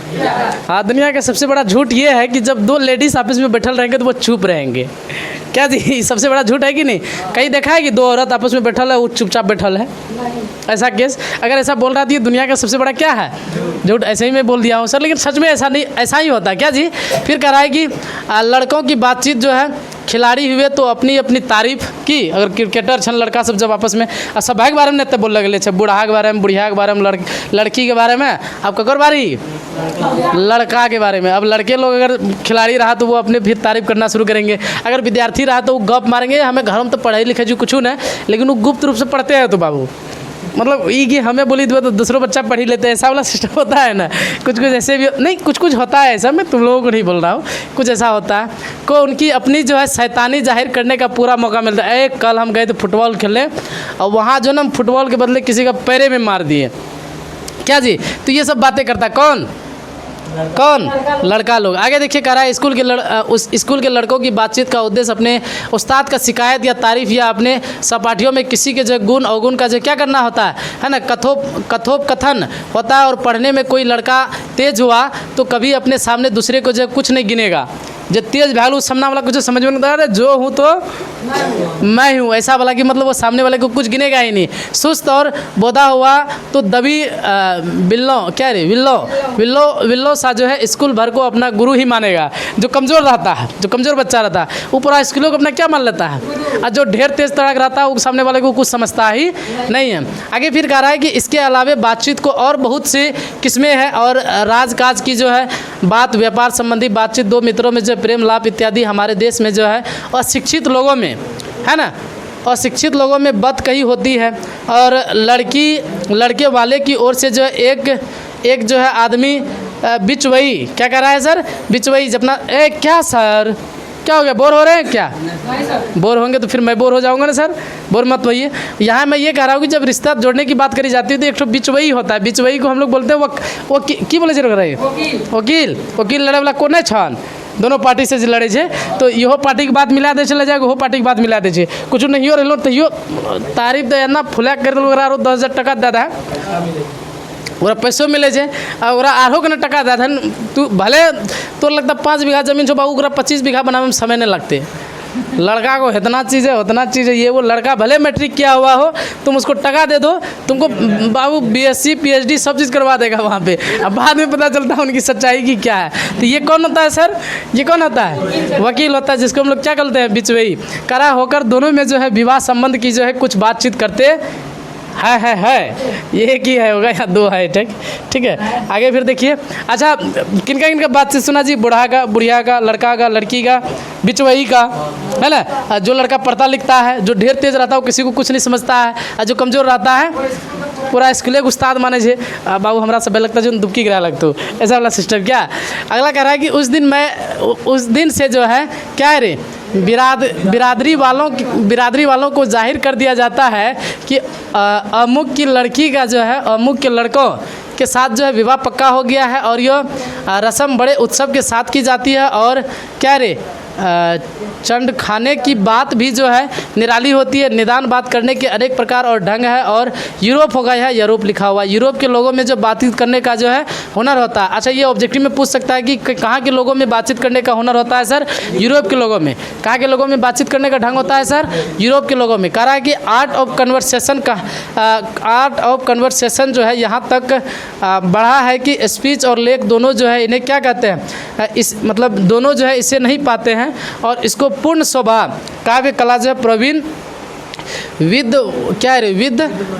हाँ दुनिया का सबसे बड़ा झूठ ये है कि जब 2 लेडीज़ आपस में बैठल रहेंगे तो वो चुप रहेंगे क्या जी, सबसे बड़ा झूठ है कि नहीं। कहीं देखा है कि 2 औरत आपस में बैठल है वो चुपचाप बैठल है, ऐसा केस अगर ऐसा बोल रहा थी दुनिया का सबसे बड़ा क्या है झूठ, ऐसे ही मैं बोल दिया हूँ सर, लेकिन सच में ऐसा नहीं, ऐसा ही होता है क्या जी। फिर कह रहा है कि लड़कों की बातचीत जो है खिलाड़ी हुए तो अपनी अपनी तारीफ की, अगर क्रिकेटर छन लड़का सब जब आपस में सभा के बारे में नहीं बोल लगे छे, बूढ़ा के बारे में, बुढ़िया के बारे में, लड़की के बारे में, अब ककर बारी लड़का के बारे में। अब लड़के लोग अगर खिलाड़ी रहा तो वो अपने भी तारीफ करना शुरू करेंगे, अगर विद्यार्थी रहा तो वो गप मारेंगे हमें घर में तो पढ़ाई लिखाई जो कुछ नहीं, लेकिन वो गुप्त रूप से पढ़ते हैं तो बाबू मतलब ये कि हमें बोली तो दूसरों बच्चा पढ़ ही लेते हैं, ऐसा वाला सिस्टम होता है ना। कुछ कुछ ऐसे भी नहीं, कुछ कुछ होता है ऐसा, मैं तुम लोगों को नहीं बोल रहा हूँ, कुछ ऐसा होता है को उनकी अपनी जो है शैतानी जाहिर करने का पूरा मौका मिलता है। कल हम गए थे फुटबॉल खेलने और वहाँ जो ना फुटबॉल के बदले किसी का पैरे में मार दिए क्या जी। तो ये सब बातें करता कौन लड़का लोग। आगे देखिए कह रहा है उस स्कूल के लड़कों की बातचीत का उद्देश्य अपने उस्ताद का शिकायत या तारीफ या अपने सहपाठियों में किसी के जो गुण अवगुण का जो क्या करना होता है ना, कथोपकथन होता है। और पढ़ने में कोई लड़का तेज हुआ तो कभी अपने सामने दूसरे को जो कुछ नहीं गिनेगा। जो तेज भालू सामने वाला कुछ समझ में नहीं आता, जो हूँ तो मैं हूँ, ऐसा वाला कि मतलब वो सामने वाले को कुछ गिनेगा ही नहीं। सुस्त और बोधा हुआ तो दबी विल्लो सा जो है स्कूल भर को अपना गुरु ही मानेगा। जो कमज़ोर रहता है, जो कमज़ोर बच्चा रहता है वो पूरा स्कूलों को अपना क्या मान लेता है। और जो ढेर तेज तड़क रहता है वो सामने वाले को कुछ समझता ही नहीं है। आगे फिर कह रहा है कि इसके अलावा बातचीत को और बहुत सी किस्में हैं और राजकाज की जो है बात, व्यापार संबंधी बातचीत, दो मित्रों में जो प्रेम लाभ इत्यादि हमारे देश में जो है अशिक्षित लोगों में है ना, अशिक्षित लोगों में बत कही होती है। और लड़के वाले की ओर से जो है एक जो है आदमी बिचवई क्या कह रहा है सर, बिचवई अपना क्या सर क्या हो गया, बोर हो रहे हैं क्या? बोर होंगे तो फिर मैं बोर हो जाऊंगा ना सर, बोर मत होइए। यहाँ मैं ये कह रहा हूँ कि जब रिश्ता जोड़ने की बात करी जाती है तो एक तो बिचवई होता है। बिचवई को हम लोग बोलते हैं वो की बोले जरूर रही वकील लड़े वाला कोने छान दोनों पार्टी से लड़े छे तो इहो पार्टी के बात मिला दे चले जाएगा, वो पार्टी के बात मिला दे छे कुछ नहीं हो रही तैयो तारीफ दे ना फुला कर 10,000 टका दादा ओरा पैसों मिले छे ओरा आरो के टका दादा तू भले तो लगता 5 बीघा जमीन छो बाबू 25 बीघा बनाने में समय नहीं लगते। लड़का को इतना चीज़ है उतना चीज़ है, ये वो लड़का भले मैट्रिक किया हुआ हो तुम उसको टका दे दो, तुमको बाबू BSc PhD सब चीज़ करवा देगा वहाँ पे। अब बाद में पता चलता है उनकी सच्चाई की क्या है। तो ये कौन होता है सर, ये कौन होता है? वकील होता है, जिसको हम लोग क्या करते हैं बिचवई करा होकर दोनों में जो है विवाह संबंध की जो है कुछ बातचीत करते है। ये एक ही है होगा या 2 है, ठीक है। आगे फिर देखिए अच्छा किनका बातचीत सुना जी, बुढ़िया का, लड़का का, लड़की का, बिचवई का है ना। जो लड़का पढ़ता लिखता है, जो ढेर तेज रहता है वो किसी को कुछ नहीं समझता है, और जो कमज़ोर रहता है पूरा स्कूले उस्ताद माने छे बाबू हमरा सब लगता है जो दुबकी गिरा लगता ऐसा वाला सिस्टम क्या। अगला कह रहा है कि उस दिन से जो है क्या है रे बिरादरी वालों को जाहिर कर दिया जाता है कि अमुक की लड़की का जो है अमुक के लड़कों के साथ जो है विवाह पक्का हो गया है। और यह रस्म बड़े उत्सव के साथ की जाती है और क्या रे चंड खाने की बात भी जो है निराली होती है। निदान बात करने के अनेक प्रकार और ढंग है। और यूरोप होगा, यह यूरोप लिखा हुआ है। यूरोप के लोगों में जो बातचीत करने का जो है हुनर होता है। अच्छा ये ऑब्जेक्टिव में पूछ सकता है कि कहाँ के लोगों में बातचीत करने का हुनर होता है सर? यूरोप के लोगों में। कहाँ के लोगों में बातचीत करने का ढंग होता है सर? यूरोप के लोगों में। कह रहा है कि आर्ट ऑफ कन्वर्सेशन जो है यहाँ तक बढ़ा है कि स्पीच और लेख दोनों जो है इन्हें क्या कहते हैं, इस मतलब दोनों जो है इसे नहीं पाते हैं और इसको पूर्ण स्वभाव काव्य कला जो है प्रवीण विद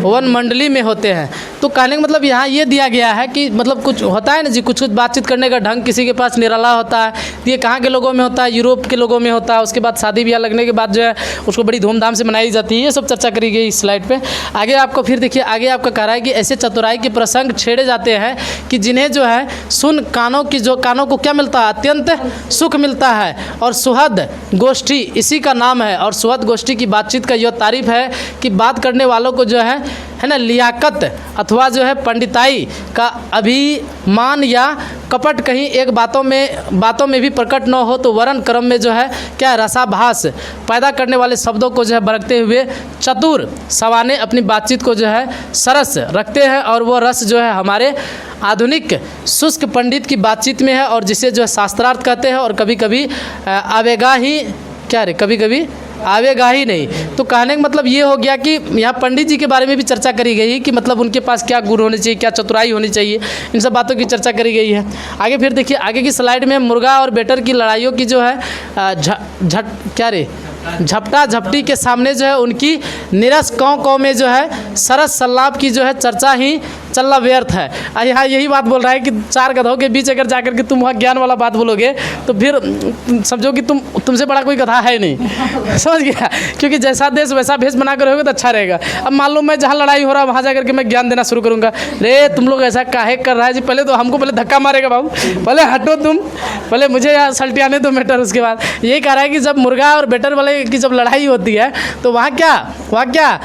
वन मंडली में होते हैं। तो कहने का मतलब यहाँ ये दिया गया है कि मतलब कुछ होता है ना जी, कुछ बातचीत करने का ढंग किसी के पास निराला होता है। ये कहाँ के लोगों में होता है? यूरोप के लोगों में होता है। उसके बाद शादी ब्याह लगने के बाद जो है उसको बड़ी धूमधाम से मनाई जाती है। ये सब चर्चा करी गई इस स्लाइड पे। आगे आपको फिर देखिए, आगे आपका कह रहा है कि ऐसे चतुराई के प्रसंग छेड़े जाते हैं कि जिन्हें जो है सुन कानों को क्या मिलता है? अत्यंत सुख मिलता है। और सुहद गोष्ठी इसी का नाम है। और सुहद गोष्ठी की बातचीत का यह तारीफ है कि बात करने वालों को जो है ना लियाकत अथवा जो है पंडिताई का अभिमान या कपट कहीं एक बातों में भी प्रकट न हो तो वर्ण क्रम में जो है क्या रसाभास पैदा करने वाले शब्दों को जो है बरतते हुए चतुर सवाने अपनी बातचीत को जो है सरस रखते हैं। और वो रस जो है हमारे आधुनिक शुष्क पंडित की बातचीत में है और जिसे जो है शास्त्रार्थ कहते हैं। और कभी कभी आवेगा ही नहीं। तो कहने का मतलब ये हो गया कि यहाँ पंडित जी के बारे में भी चर्चा करी गई है कि मतलब उनके पास क्या गुण होने चाहिए, क्या चतुराई होनी चाहिए, इन सब बातों की चर्चा करी गई है। आगे फिर देखिए, आगे की स्लाइड में मुर्गा और बेटर की लड़ाइयों की जो है झपटा झपटी के सामने जो है उनकी निरस कौ में जो है सरस सल्लाप की जो है चर्चा चलना व्यर्थ है। यहाँ यही बात बोल रहा है कि चार गधों के बीच अगर जाकर के तुम वहाँ ज्ञान वाला बात बोलोगे तो फिर समझो कि तुमसे बड़ा कोई गधा है नहीं। समझ गया? क्योंकि जैसा देश वैसा भेष बना कर रहोगे तो अच्छा रहेगा। अब मान लो मैं जहाँ लड़ाई हो रहा है वहाँ जाकर के मैं ज्ञान देना शुरू करूँगा, रे तुम लोग ऐसा काहे कर रहा है जी, पहले तो हमको पहले धक्का मारेगा बाबू, पहले हटो तुम, पहले मुझे यहाँ सल्टियाने दो मैटर। उसके बाद यही कह रहा है कि जब मुर्गा और बेटर वाले की जब लड़ाई होती है तो वहाँ क्या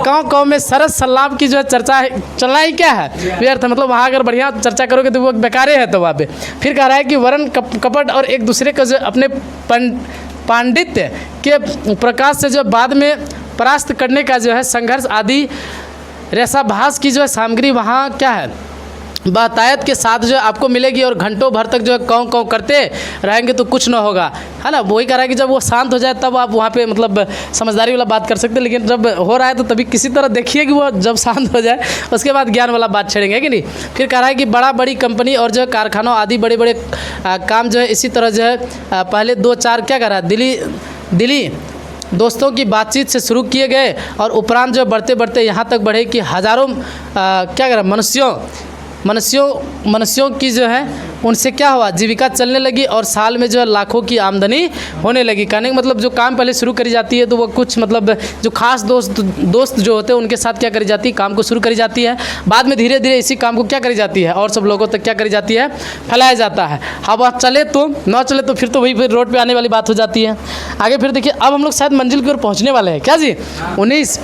गाँव में सरस सलाब की जो है चर्चा चलना ही क्या है व्यर्थ। मतलब वहाँ अगर बढ़िया चर्चा करोगे तो वो बेकारे है। तो वहाँ पे फिर कह रहा है कि वरण कपट और एक दूसरे का जो अपने पांडित्य के प्रकाश से जो बाद में परास्त करने का जो है संघर्ष आदि रसाभास की जो है सामग्री वहाँ क्या है बातायत के साथ जो आपको मिलेगी। और घंटों भर तक जो है कौं कौं करते रहेंगे तो कुछ ना होगा, है ना। वही कह रहा है कि जब वो शांत हो जाए तब आप वहाँ पे मतलब समझदारी वाला बात कर सकते हैं, लेकिन जब हो रहा है तो तभी किसी तरह देखिए कि वो जब शांत हो जाए उसके बाद ज्ञान वाला बात छेड़ेंगे कि नहीं। फिर कह रहा है कि बड़ी कंपनी और जो है कारखानों आदि बड़े बड़े काम जो है इसी तरह जो है पहले 2-4 क्या कह रहा है दिली दोस्तों की बातचीत से शुरू किए गए और उपरांत जो बढ़ते बढ़ते यहाँ तक बढ़े कि हज़ारों क्या कह रहा मनुष्यों की जो है उनसे क्या हुआ जीविका चलने लगी और साल में जो है लाखों की आमदनी होने लगी। कहने का मतलब जो काम पहले शुरू करी जाती है तो वो कुछ मतलब जो खास दोस्त जो होते हैं उनके साथ क्या करी जाती है काम को शुरू करी जाती है, बाद में धीरे धीरे इसी काम को क्या करी जाती है और सब लोगों तक क्या करी जाती है फैलाया जाता है। हवा चले तो न चले तो फिर तो वही फिर रोड पर आने वाली बात हो जाती है। आगे फिर देखिए अब हम लोग शायद मंजिल की ओर पहुँचने वाले हैं क्या जी।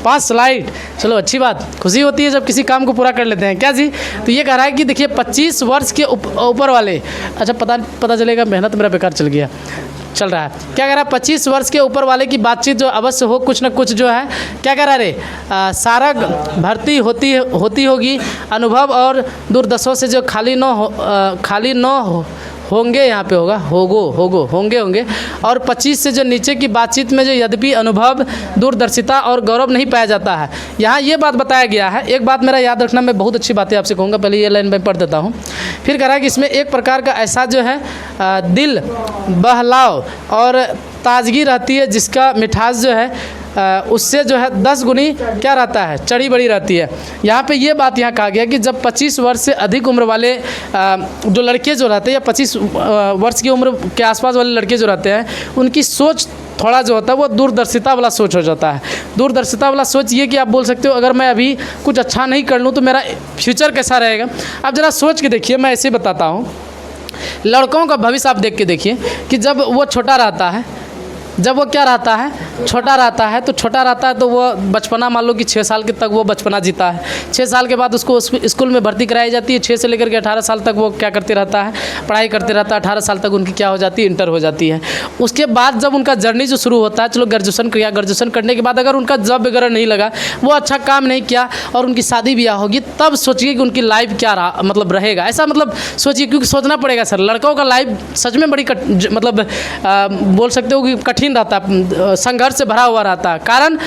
5 स्लाइड, चलो अच्छी बात, खुशी होती है जब किसी काम को पूरा कर लेते हैं क्या जी। तो ये कह रहा है कि देखिए 25 वर्ष के ऊपर वाले, अच्छा पता चलेगा मेहनत मेरा बेकार चल रहा है। क्या कह रहा है 25 वर्ष के ऊपर वाले की बातचीत जो अवश्य हो कुछ ना कुछ जो है क्या कह रहा है रे सारा भर्ती होती होगी। अनुभव और दूरदर्शों से जो खाली न होंगे, यहाँ पे होगा होंगे। और 25 से जो नीचे की बातचीत में जो यद्यपि अनुभव दूरदर्शिता और गौरव नहीं पाया जाता है। यहाँ ये बात बताया गया है। एक बात मेरा याद रखना, मैं बहुत अच्छी बातें आपसे कहूँगा, पहले ये लाइन मैं पढ़ देता हूँ। फिर कह रहा है कि इसमें एक प्रकार का ऐसा जो है दिल बहलाव और ताजगी रहती है जिसका मिठास जो है उससे जो है 10 गुनी क्या रहता है चढ़ी बड़ी रहती है। यहाँ पे ये बात यहाँ कहा गया कि जब 25 वर्ष से अधिक उम्र वाले जो लड़के जो रहते हैं या 25 वर्ष की उम्र के आसपास वाले लड़के जो रहते हैं उनकी सोच थोड़ा जो होता है वो दूरदर्शिता वाला सोच हो जाता है। दूरदर्शिता वाला सोच ये कि आप बोल सकते हो अगर मैं अभी कुछ अच्छा नहीं कर लूँ तो मेरा फ्यूचर कैसा रहेगा। आप ज़रा सोच के देखिए, मैं ऐसे बताता हूँ। लड़कों का भविष्य आप देख के देखिए कि जब वो छोटा रहता है, जब वो क्या रहता है छोटा रहता है तो वो बचपना मान लो कि 6 साल के तक वो बचपना जीता है। 6 साल के बाद उसको स्कूल में भर्ती कराई जाती है। 6 से लेकर के 18 साल तक वो क्या करते रहता है पढ़ाई करते रहता है। 18 साल तक उनकी क्या हो जाती है इंटर हो जाती है। उसके बाद जब उनका जर्नी जो शुरू होता है, चलो ग्रेजुएशन करने के बाद अगर उनका जॉब वगैरह नहीं लगा, वो अच्छा काम नहीं किया और उनकी शादी ब्याह होगी, तब सोचिए कि उनकी लाइफ क्या मतलब रहेगा। ऐसा मतलब सोचिए, क्योंकि सोचना पड़ेगा सर, लड़कों का लाइफ सच में बड़ी मतलब बोल सकते हो कि कठिन रहता है, संघर्ष से भरा हुआ रहता है। कारण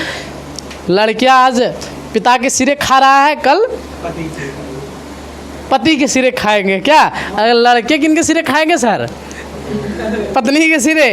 लड़कियां आज पिता के सिरे खा रहा है, कल पति के सिरे खाएंगे क्या। अगर लड़के किन के सिरे खाएंगे सर, पत्नी के सिरे।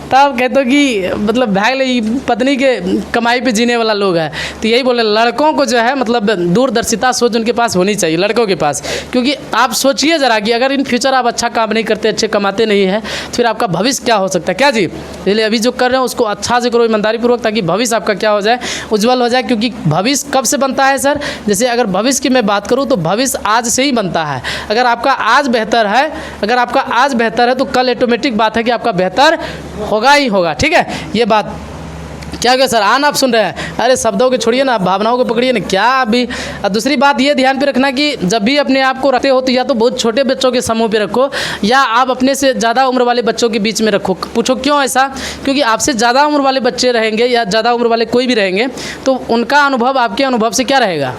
तब कहते हो कि मतलब भाग पत्नी के कमाई पे जीने वाला लोग है। तो यही बोले लड़कों को जो है मतलब दूरदर्शिता सोच उनके पास होनी चाहिए, लड़कों के पास। क्योंकि आप सोचिए ज़रा कि अगर इन फ्यूचर आप अच्छा काम नहीं करते, अच्छे कमाते नहीं है, तो फिर आपका भविष्य क्या हो सकता है क्या जी। इसलिए अभी जो कर रहे हो उसको अच्छा से करो, ईमानदारी पूर्वक, ताकि भविष्य आपका क्या हो जाए, उज्जवल हो जाए। क्योंकि भविष्य कब से बनता है सर, जैसे अगर भविष्य की मैं बात करूँ तो भविष्य आज से ही बनता है। अगर आपका आज बेहतर है तो कल ऑटोमेटिक बात है कि आपका बेहतर होगा ही होगा। ठीक है, ये बात क्या हो गया सर, आप सुन रहे हैं, अरे शब्दों को छोड़िए ना, भावनाओं को पकड़िए ना क्या अभी। दूसरी बात ये ध्यान पे रखना कि जब भी अपने आप को रखते हो तो या तो बहुत छोटे बच्चों के समूह पे रखो या आप अपने से ज़्यादा उम्र वाले बच्चों के बीच में रखो। पूछो क्यों ऐसा, क्योंकि आपसे ज़्यादा उम्र वाले बच्चे रहेंगे या ज़्यादा उम्र वाले कोई भी रहेंगे तो उनका अनुभव आपके अनुभव से क्या रहेगा,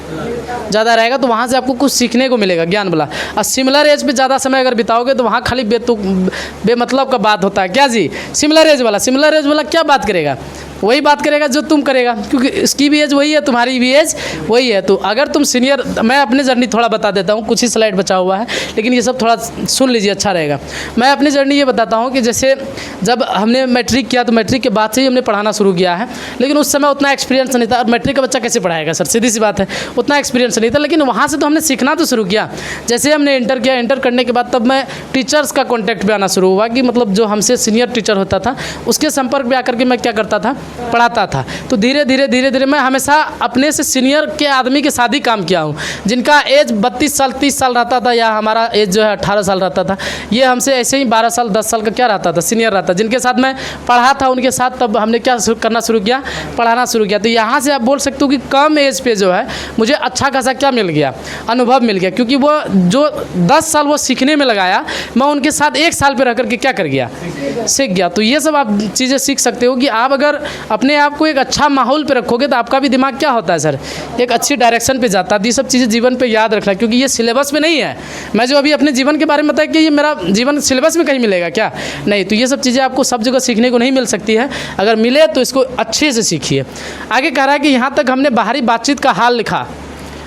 ज़्यादा रहेगा। तो वहाँ से आपको कुछ सीखने को मिलेगा, ज्ञान वाला। और सिमिलर एज पे ज़्यादा समय अगर बिताओगे तो वहाँ खाली बेमतलब का बात होता है क्या जी। सिमिलर एज वाला क्या बात करेगा, वही बात करेगा जो तुम करेगा, क्योंकि इसकी भी एज वही है, तुम्हारी भी एज वही है। तो अगर तुम सीनियर, मैं अपनी जर्नी थोड़ा बता देता हूँ, कुछ ही स्लाइड बचा हुआ है, लेकिन ये सब थोड़ा सुन लीजिए, अच्छा रहेगा। मैं अपनी जर्नी ये बताता हूँ कि जैसे जब हमने मैट्रिक किया तो मैट्रिक के बाद से ही हमने पढ़ाना शुरू किया है, लेकिन उस समय उतना एक्सपीरियंस नहीं था। और मैट्रिक का बच्चा कैसे पढ़ाएगा सर, सीधी सी बात है, उतना एक्सपीरियंस नहीं था। लेकिन वहाँ से तो हमने सीखना तो शुरू किया। जैसे हमने इंटर किया, इंटर करने के बाद तब मैं टीचर्स का कॉन्टैक्ट पे आना शुरू हुआ कि मतलब जो हमसे सीनियर टीचर होता था उसके संपर्क में आकर के मैं क्या करता था, पढ़ाता था। तो धीरे धीरे मैं हमेशा अपने से सीनियर के आदमी के साथ ही काम किया हूँ, जिनका एज 32 साल 30 साल रहता था, या हमारा एज जो है 18 साल रहता था। ये हमसे ऐसे ही 12 साल 10 साल का क्या रहता था, सीनियर रहता, जिनके साथ मैं पढ़ा था उनके साथ तब हमने क्या करना शुरू किया, पढ़ाना शुरू किया। तो यहाँ से आप बोल सकते हो कि कम एज पे जो है मुझे अच्छा खासा क्या मिल गया, अनुभव मिल गया, क्योंकि वो जो 10 साल वो सीखने में लगाया, मैं उनके साथ 1 साल पे रह करके क्या कर गया, सीख गया। तो ये सब आप चीज़ें सीख सकते हो कि आप अगर अपने आप को एक अच्छा माहौल पे रखोगे तो आपका भी दिमाग क्या होता है सर, एक अच्छी डायरेक्शन पे जाता है। तो ये सब चीज़ें जीवन पे याद रखना, क्योंकि ये सिलेबस में नहीं है। मैं जो अभी अपने जीवन के बारे में बताया कि ये मेरा जीवन सिलेबस में कहीं मिलेगा क्या, नहीं। तो ये सब चीज़ें आपको सब जगह सीखने को नहीं मिल सकती है, अगर मिले तो इसको अच्छे से सीखिए। आगे कह रहा है कि यहाँ तक हमने बाहरी बातचीत का हाल लिखा।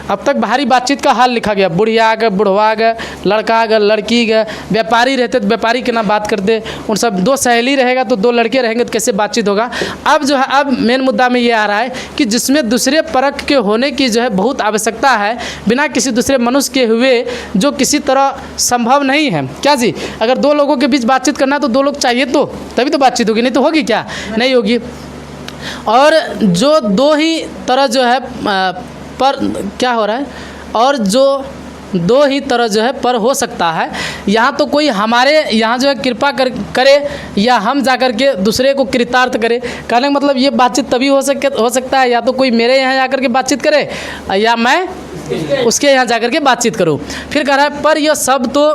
अब तक बाहरी बातचीत का हाल लिखा गया, बुढ़िया गए, बुढ़वा गए, लड़का गए, लड़की गए, व्यापारी रहते तो व्यापारी के नाम बात करते, उन सब, 2 सहेली रहेगा तो 2 लड़के रहेंगे तो कैसे बातचीत होगा। अब जो है, अब मेन मुद्दा में ये आ रहा है कि जिसमें दूसरे परख के होने की जो है बहुत आवश्यकता है, बिना किसी दूसरे मनुष्य के हुए जो किसी तरह संभव नहीं है। क्या जी, अगर 2 लोगों के बीच बातचीत करना है तो 2 लोग चाहिए, तो तभी तो बातचीत होगी, नहीं तो होगी क्या, नहीं होगी। और जो 2 ही तरह जो है पर क्या हो रहा है, और जो 2 ही तरह जो है पर हो सकता है। यहाँ तो कोई हमारे यहाँ जो है कृपा करे, या हम जा कर के दूसरे को कृतार्थ करे। कहने का मतलब ये बातचीत तभी हो सकता है, या तो कोई मेरे यहाँ जाकर के बातचीत करे, या मैं उसके यहाँ जाकर के बातचीत करूँ। फिर कह रहा है पर यह सब तो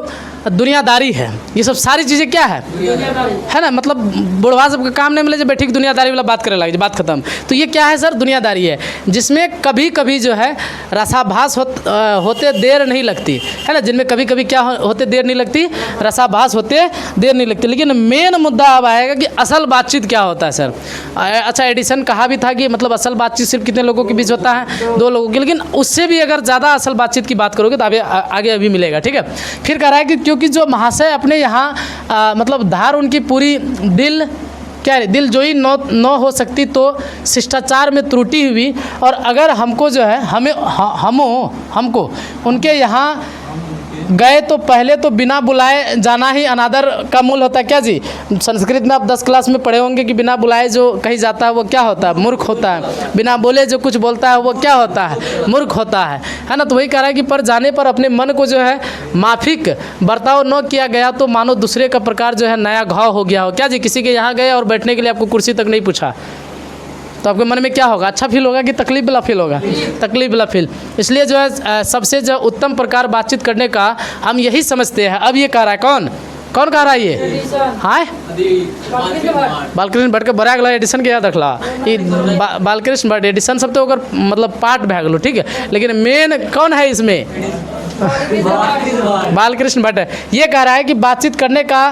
दुनियादारी है। ये सब सारी चीज़ें क्या है ना, मतलब बुढ़वा सबका काम नहीं मिले, जब बैठी दुनियादारी वाला बात करे लगे, बात खत्म। तो ये क्या है सर, दुनियादारी है, जिसमें कभी कभी जो है रसाभास होते देर नहीं लगती है ना, जिनमें कभी कभी क्या होते देर नहीं लगती, रसाभास होते देर नहीं लगती। लेकिन मेन मुद्दा अब आएगा कि असल बातचीत क्या होता है सर। अच्छा, एडिसन कहा भी था कि मतलब असल बातचीत सिर्फ कितने लोगों के बीच होता है, 2 लोगों की, लेकिन उससे भी अगर ज़्यादा असल बातचीत की बात करोगे तो आगे अभी मिलेगा, ठीक है। फिर कह रहा है कि क्योंकि जो महाशय अपने यहाँ मतलब धार उनकी पूरी दिल जोई न हो सकती तो शिष्टाचार में त्रुटि हुई, और अगर हमको जो है हमको उनके यहाँ गए तो पहले तो बिना बुलाए जाना ही अनादर का मूल होता है। क्या जी, संस्कृत में आप 10 क्लास में पढ़े होंगे कि बिना बुलाए जो कहीं जाता है वो क्या होता है, मूर्ख होता है। बिना बोले जो कुछ बोलता है वो क्या होता है, मूर्ख होता है ना। तो वही कह रहा है कि पर जाने पर अपने मन को जो है माफिक बर्ताव न किया गया तो मानो दूसरे का प्रकार जो है नया घाव हो गया हो। क्या जी, किसी के यहाँ गए और बैठने के लिए आपको कुर्सी तक नहीं पूछा, तो आपके मन में क्या होगा, अच्छा फील होगा कि तकलीफ वाला फील होगा, तकलीफ वाला फील। इसलिए जो है सबसे जो उत्तम प्रकार बातचीत करने का हम यही समझते हैं। अब ये कह रहा है कौन कह रहा है ये, हाँ बालकृष्ण भट्ट के बड़ा गला एडिशन के याद रखला, ये बालकृष्ण भट्ट एडिशन सब तो अगर मतलब पार्ट भै गलो, ठीक है, लेकिन मेन कौन है इसमें, बालकृष्ण भट्ट। ये कह रहा है कि बातचीत करने का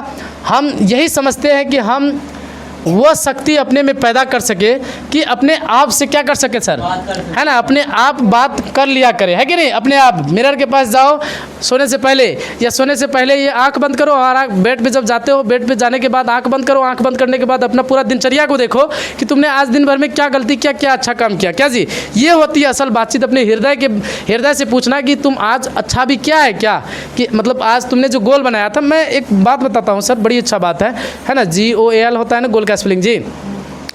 हम यही समझते हैं कि हम वो शक्ति अपने में पैदा कर सके कि अपने आप से क्या कर सके सर, है ना, अपने आप बात कर लिया करे, है कि नहीं। अपने आप मिरर के पास जाओ सोने से पहले, या सोने से पहले ये आंख बंद करो, और बेड पे जब जाते हो, बेड पे जाने के बाद आंख बंद करो। आंख बंद करने के बाद अपना पूरा दिनचर्या को देखो कि तुमने आज दिन भर में क्या गलती किया, क्या अच्छा काम किया। क्या जी, ये होती है असल बातचीत। अपने हृदय से पूछना कि तुम आज अच्छा भी क्या है, क्या कि मतलब आज तुमने जो गोल बनाया था। मैं एक बात बताता हूँ सर, बड़ी अच्छा बात है ना, GOAL होता है ना, गोल का स्पेलिंग जी,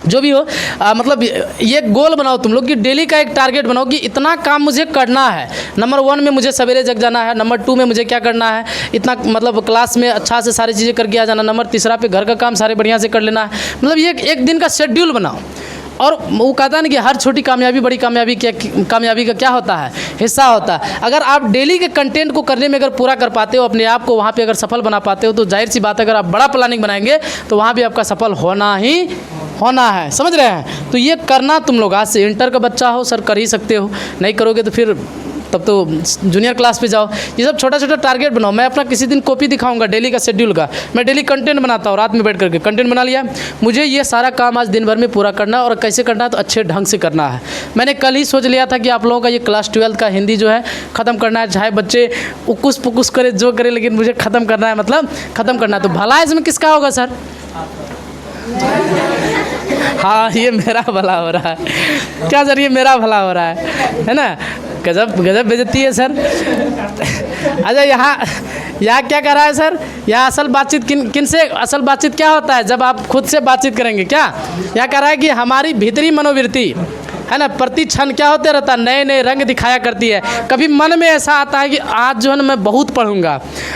जो भी हो मतलब ये गोल बनाओ तुम लोग कि डेली का एक टारगेट बनाओ कि इतना काम मुझे करना है। नंबर 1 में मुझे सवेरे जग जाना है, नंबर 2 में मुझे क्या करना है, इतना मतलब क्लास में अच्छा से सारी चीज़ें करके आ जाना, नंबर 3 पे घर का काम सारे बढ़िया से कर लेना है। मतलब ये एक दिन का शेड्यूल बनाओ। और वो कहता है ना कि हर छोटी कामयाबी बड़ी कामयाबी का क्या होता है, हिस्सा होता है। अगर आप डेली के कंटेंट को करने में अगर पूरा कर पाते हो, अपने आप को वहाँ पे अगर सफल बना पाते हो, तो जाहिर सी बात है अगर आप बड़ा प्लानिंग बनाएंगे तो वहाँ भी आपका सफल होना ही होना है। समझ रहे हैं। तो ये करना तुम लोग आज से, इंटर का बच्चा हो सर कर ही सकते हो, नहीं करोगे तो फिर तब तो जूनियर क्लास पे जाओ। ये सब छोटा छोटा टारगेट बनाओ। मैं अपना किसी दिन कॉपी दिखाऊंगा डेली का शेड्यूल का, मैं डेली कंटेंट बनाता हूँ, रात में बैठ करके कंटेंट बना लिया। मुझे ये सारा काम आज दिन भर में पूरा करना है, और कैसे करना है तो अच्छे ढंग से करना है। मैंने कल ही सोच लिया था कि आप लोगों का ये क्लास 12 का हिंदी जो है ख़त्म करना है, चाहे बच्चे उकुस पुकुस करे जो करे, लेकिन मुझे ख़त्म करना है, मतलब ख़त्म करना है। तो भला इसमें किसका होगा सर? हाँ, ये मेरा भला हो रहा है। क्या सर, ये मेरा भला हो रहा है ना? गजब गजब बेइज्जती है सर। अच्छा, यहाँ क्या कर रहा है सर? यहाँ असल बातचीत किन से? असल बातचीत क्या होता है? जब आप खुद से बातचीत करेंगे। क्या यहाँ कर रहा है कि हमारी भीतरी मनोवृत्ति है ना, प्रति क्षण क्या होते रहता है, नए नए रंग दिखाया करती है। कभी मन में ऐसा आता है कि आज जो है ना मैं बहुत पढ़ूंगा,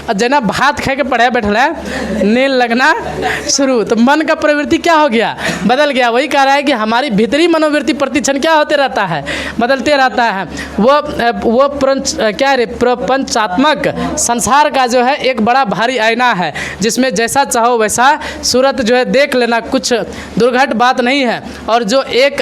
और जना भात खा के पढ़े बैठला नींद लगना शुरू, तो मन का प्रवृत्ति क्या हो गया, बदल गया। वही कह रहा है कि हमारी भीतरी मनोवृत्ति प्रति क्षण क्या होते रहता है, बदलते रहता है। वो प्रपंचात्मक संसार का जो है एक बड़ा भारी आईना है, जिसमें जैसा चाहो वैसा सूरत जो है देख लेना, कुछ दुर्घट बात नहीं है। और जो एक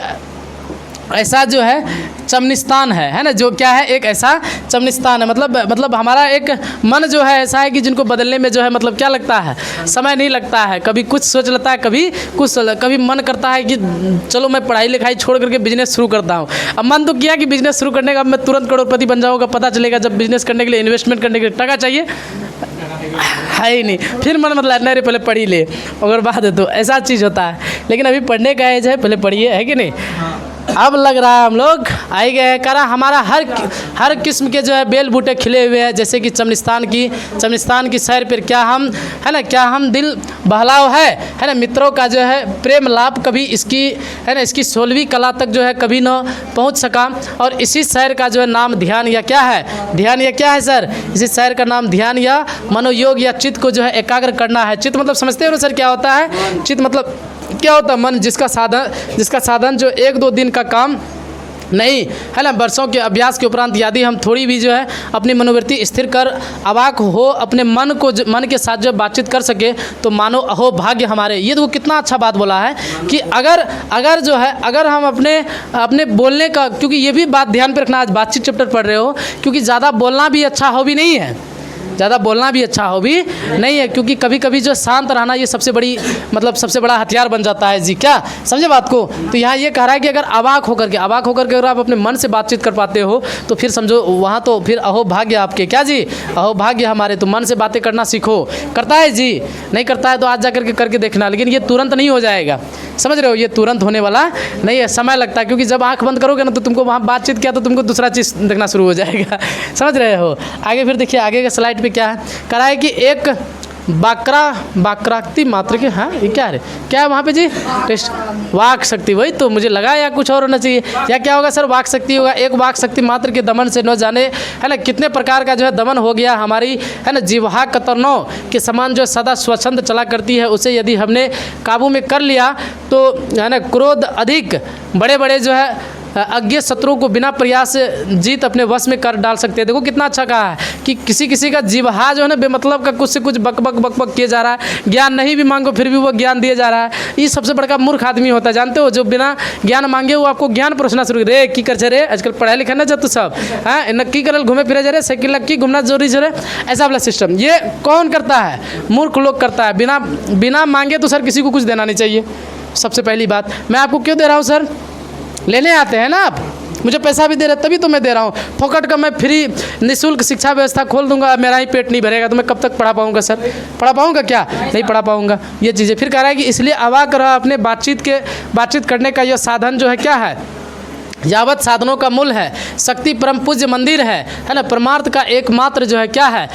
ऐसा जो है चमनिस्तान है ना, जो क्या है, एक ऐसा चमनिस्तान है। मतलब हमारा एक मन जो है ऐसा है कि जिनको बदलने में जो है मतलब क्या लगता है, समय नहीं लगता है। कभी कुछ सोच लेता है, कभी मन करता है कि चलो मैं पढ़ाई लिखाई छोड़ करके बिजनेस शुरू करता हूँ। अब मन तो किया कि बिजनेस शुरू करने का मैं तुरंत करोड़पति बन जाऊँगा, पता चलेगा जब बिजनेस करने के लिए इन्वेस्टमेंट करने के लिए टका चाहिए है ही नहीं। फिर मन मतलब नहीं रे, पहले पढ़ी ले और बाद है, तो ऐसा चीज़ होता है। लेकिन अभी पढ़ने का एज है, पहले पढ़िए, है कि नहीं? अब लग रहा है हम लोग आए गए हैं। करा हमारा हर किस्म के जो है बेल बूटे खिले हुए हैं, जैसे कि चमनिस्तान की सैर पर क्या हम है ना, क्या हम दिल बहलाव है ना, मित्रों का जो है प्रेम लाभ कभी इसकी है ना, इसकी 16वीं कला तक जो है कभी न पहुंच सका। और इसी सैर का जो है नाम ध्यान या क्या है, ध्यान या क्या है सर? इसी सैर का नाम ध्यान या मनोयोग या चित्त को जो है एकाग्र करना है। चित्त मतलब समझते हो ना सर क्या होता है? चित्त मतलब क्या होता है? मन, जिसका साधन जो 1-2 दिन का काम नहीं है ना, वर्षों के अभ्यास के उपरांत यदि हम थोड़ी भी जो है अपनी मनोवृत्ति स्थिर कर अवाक हो, अपने मन के साथ जब बातचीत कर सके, तो मानो अहो भाग्य हमारे। ये तो कितना अच्छा बात बोला है कि अगर जो है, अगर हम अपने बोलने का, क्योंकि ये भी बात ध्यान पे रखना, आज बातचीत चैप्टर पढ़ रहे हो, क्योंकि ज़्यादा बोलना भी अच्छा हो भी नहीं है, ज़्यादा बोलना भी अच्छा हो भी नहीं है, क्योंकि कभी कभी जो शांत रहना ये सबसे बड़ा हथियार बन जाता है जी। क्या समझे बात को? तो यहाँ ये कह रहा है कि अगर अवाक होकर के अगर आप अपने मन से बातचीत कर पाते हो, तो फिर समझो वहाँ तो फिर अहो भाग्य आपके। क्या जी? अहो भाग्य हमारे। तो मन से बातें करना सीखो। करता है जी? नहीं करता है तो आज जा करके देखना, लेकिन ये तुरंत नहीं हो जाएगा, समझ रहे हो? ये तुरंत होने वाला नहीं है, समय लगता है। क्योंकि जब आँख बंद करोगे ना, तो तुमको वहाँ बातचीत किया तो तुमको दूसरा चीज़ देखना शुरू हो जाएगा, समझ रहे हो? आगे फिर देखिए, आगे के स्लाइड पे क्या है, करा है कि एक वाक्राक्ति मात्र के, हाँ ये क्या है, क्या है वहाँ पे जी? टेस्ट वाक शक्ति, वही तो मुझे लगा या कुछ और होना चाहिए। या क्या होगा सर? वाक शक्ति होगा। एक वाक शक्ति मात्र के दमन से न जाने है ना कितने प्रकार का जो है दमन हो गया हमारी है ना, जिह्वा कतरनों के समान जो सदा स्वच्छंद चला करती है, उसे यदि हमने काबू में कर लिया तो है ना, क्रोध अधिक बड़े जो है अज्ञे शत्रुओं को बिना प्रयास जीत अपने वश में कर डाल सकते हैं। देखो कितना अच्छा कहा है कि किसी का जिह्वा जो है ना बेमतलब का कुछ से कुछ बक किए जा रहा है, ज्ञान नहीं भी मांगो फिर भी वो ज्ञान दिए जा रहा है। ये सबसे बड़ा मूर्ख आदमी होता है, जानते हो? जो बिना ज्ञान मांगे वो आपको ज्ञान परोसना शुरू रे की कर रे, आजकल पढ़ाई लिखा ना जब तो सब हाँ नक्की करल घूमे फिरे जा रहे, साइकिल लक्की घूमना जरूरी है, ऐसा वाला सिस्टम ये कौन करता है? मूर्ख लोग करता है। बिना मांगे तो सर किसी को कुछ देना नहीं चाहिए। सबसे पहली बात मैं आपको क्यों दे रहा हूँ सर? लेने आते हैं ना आप, मुझे पैसा भी दे रहे तभी तो मैं दे रहा हूँ। फोकट का मैं फ्री निःशुल्क शिक्षा व्यवस्था खोल दूंगा, मेरा ही पेट नहीं भरेगा तो मैं कब तक पढ़ा पाऊंगा सर? पढ़ा पाऊंगा क्या? नहीं पढ़ा पाऊंगा। ये चीज़ें फिर कह रहा है कि इसलिए अवाक रहा अपने बातचीत करने का यह साधन जो है क्या है, यावत साधनों का मूल है, शक्ति परम पूज्य मंदिर है ना, परमार्थ का एकमात्र जो है क्या है,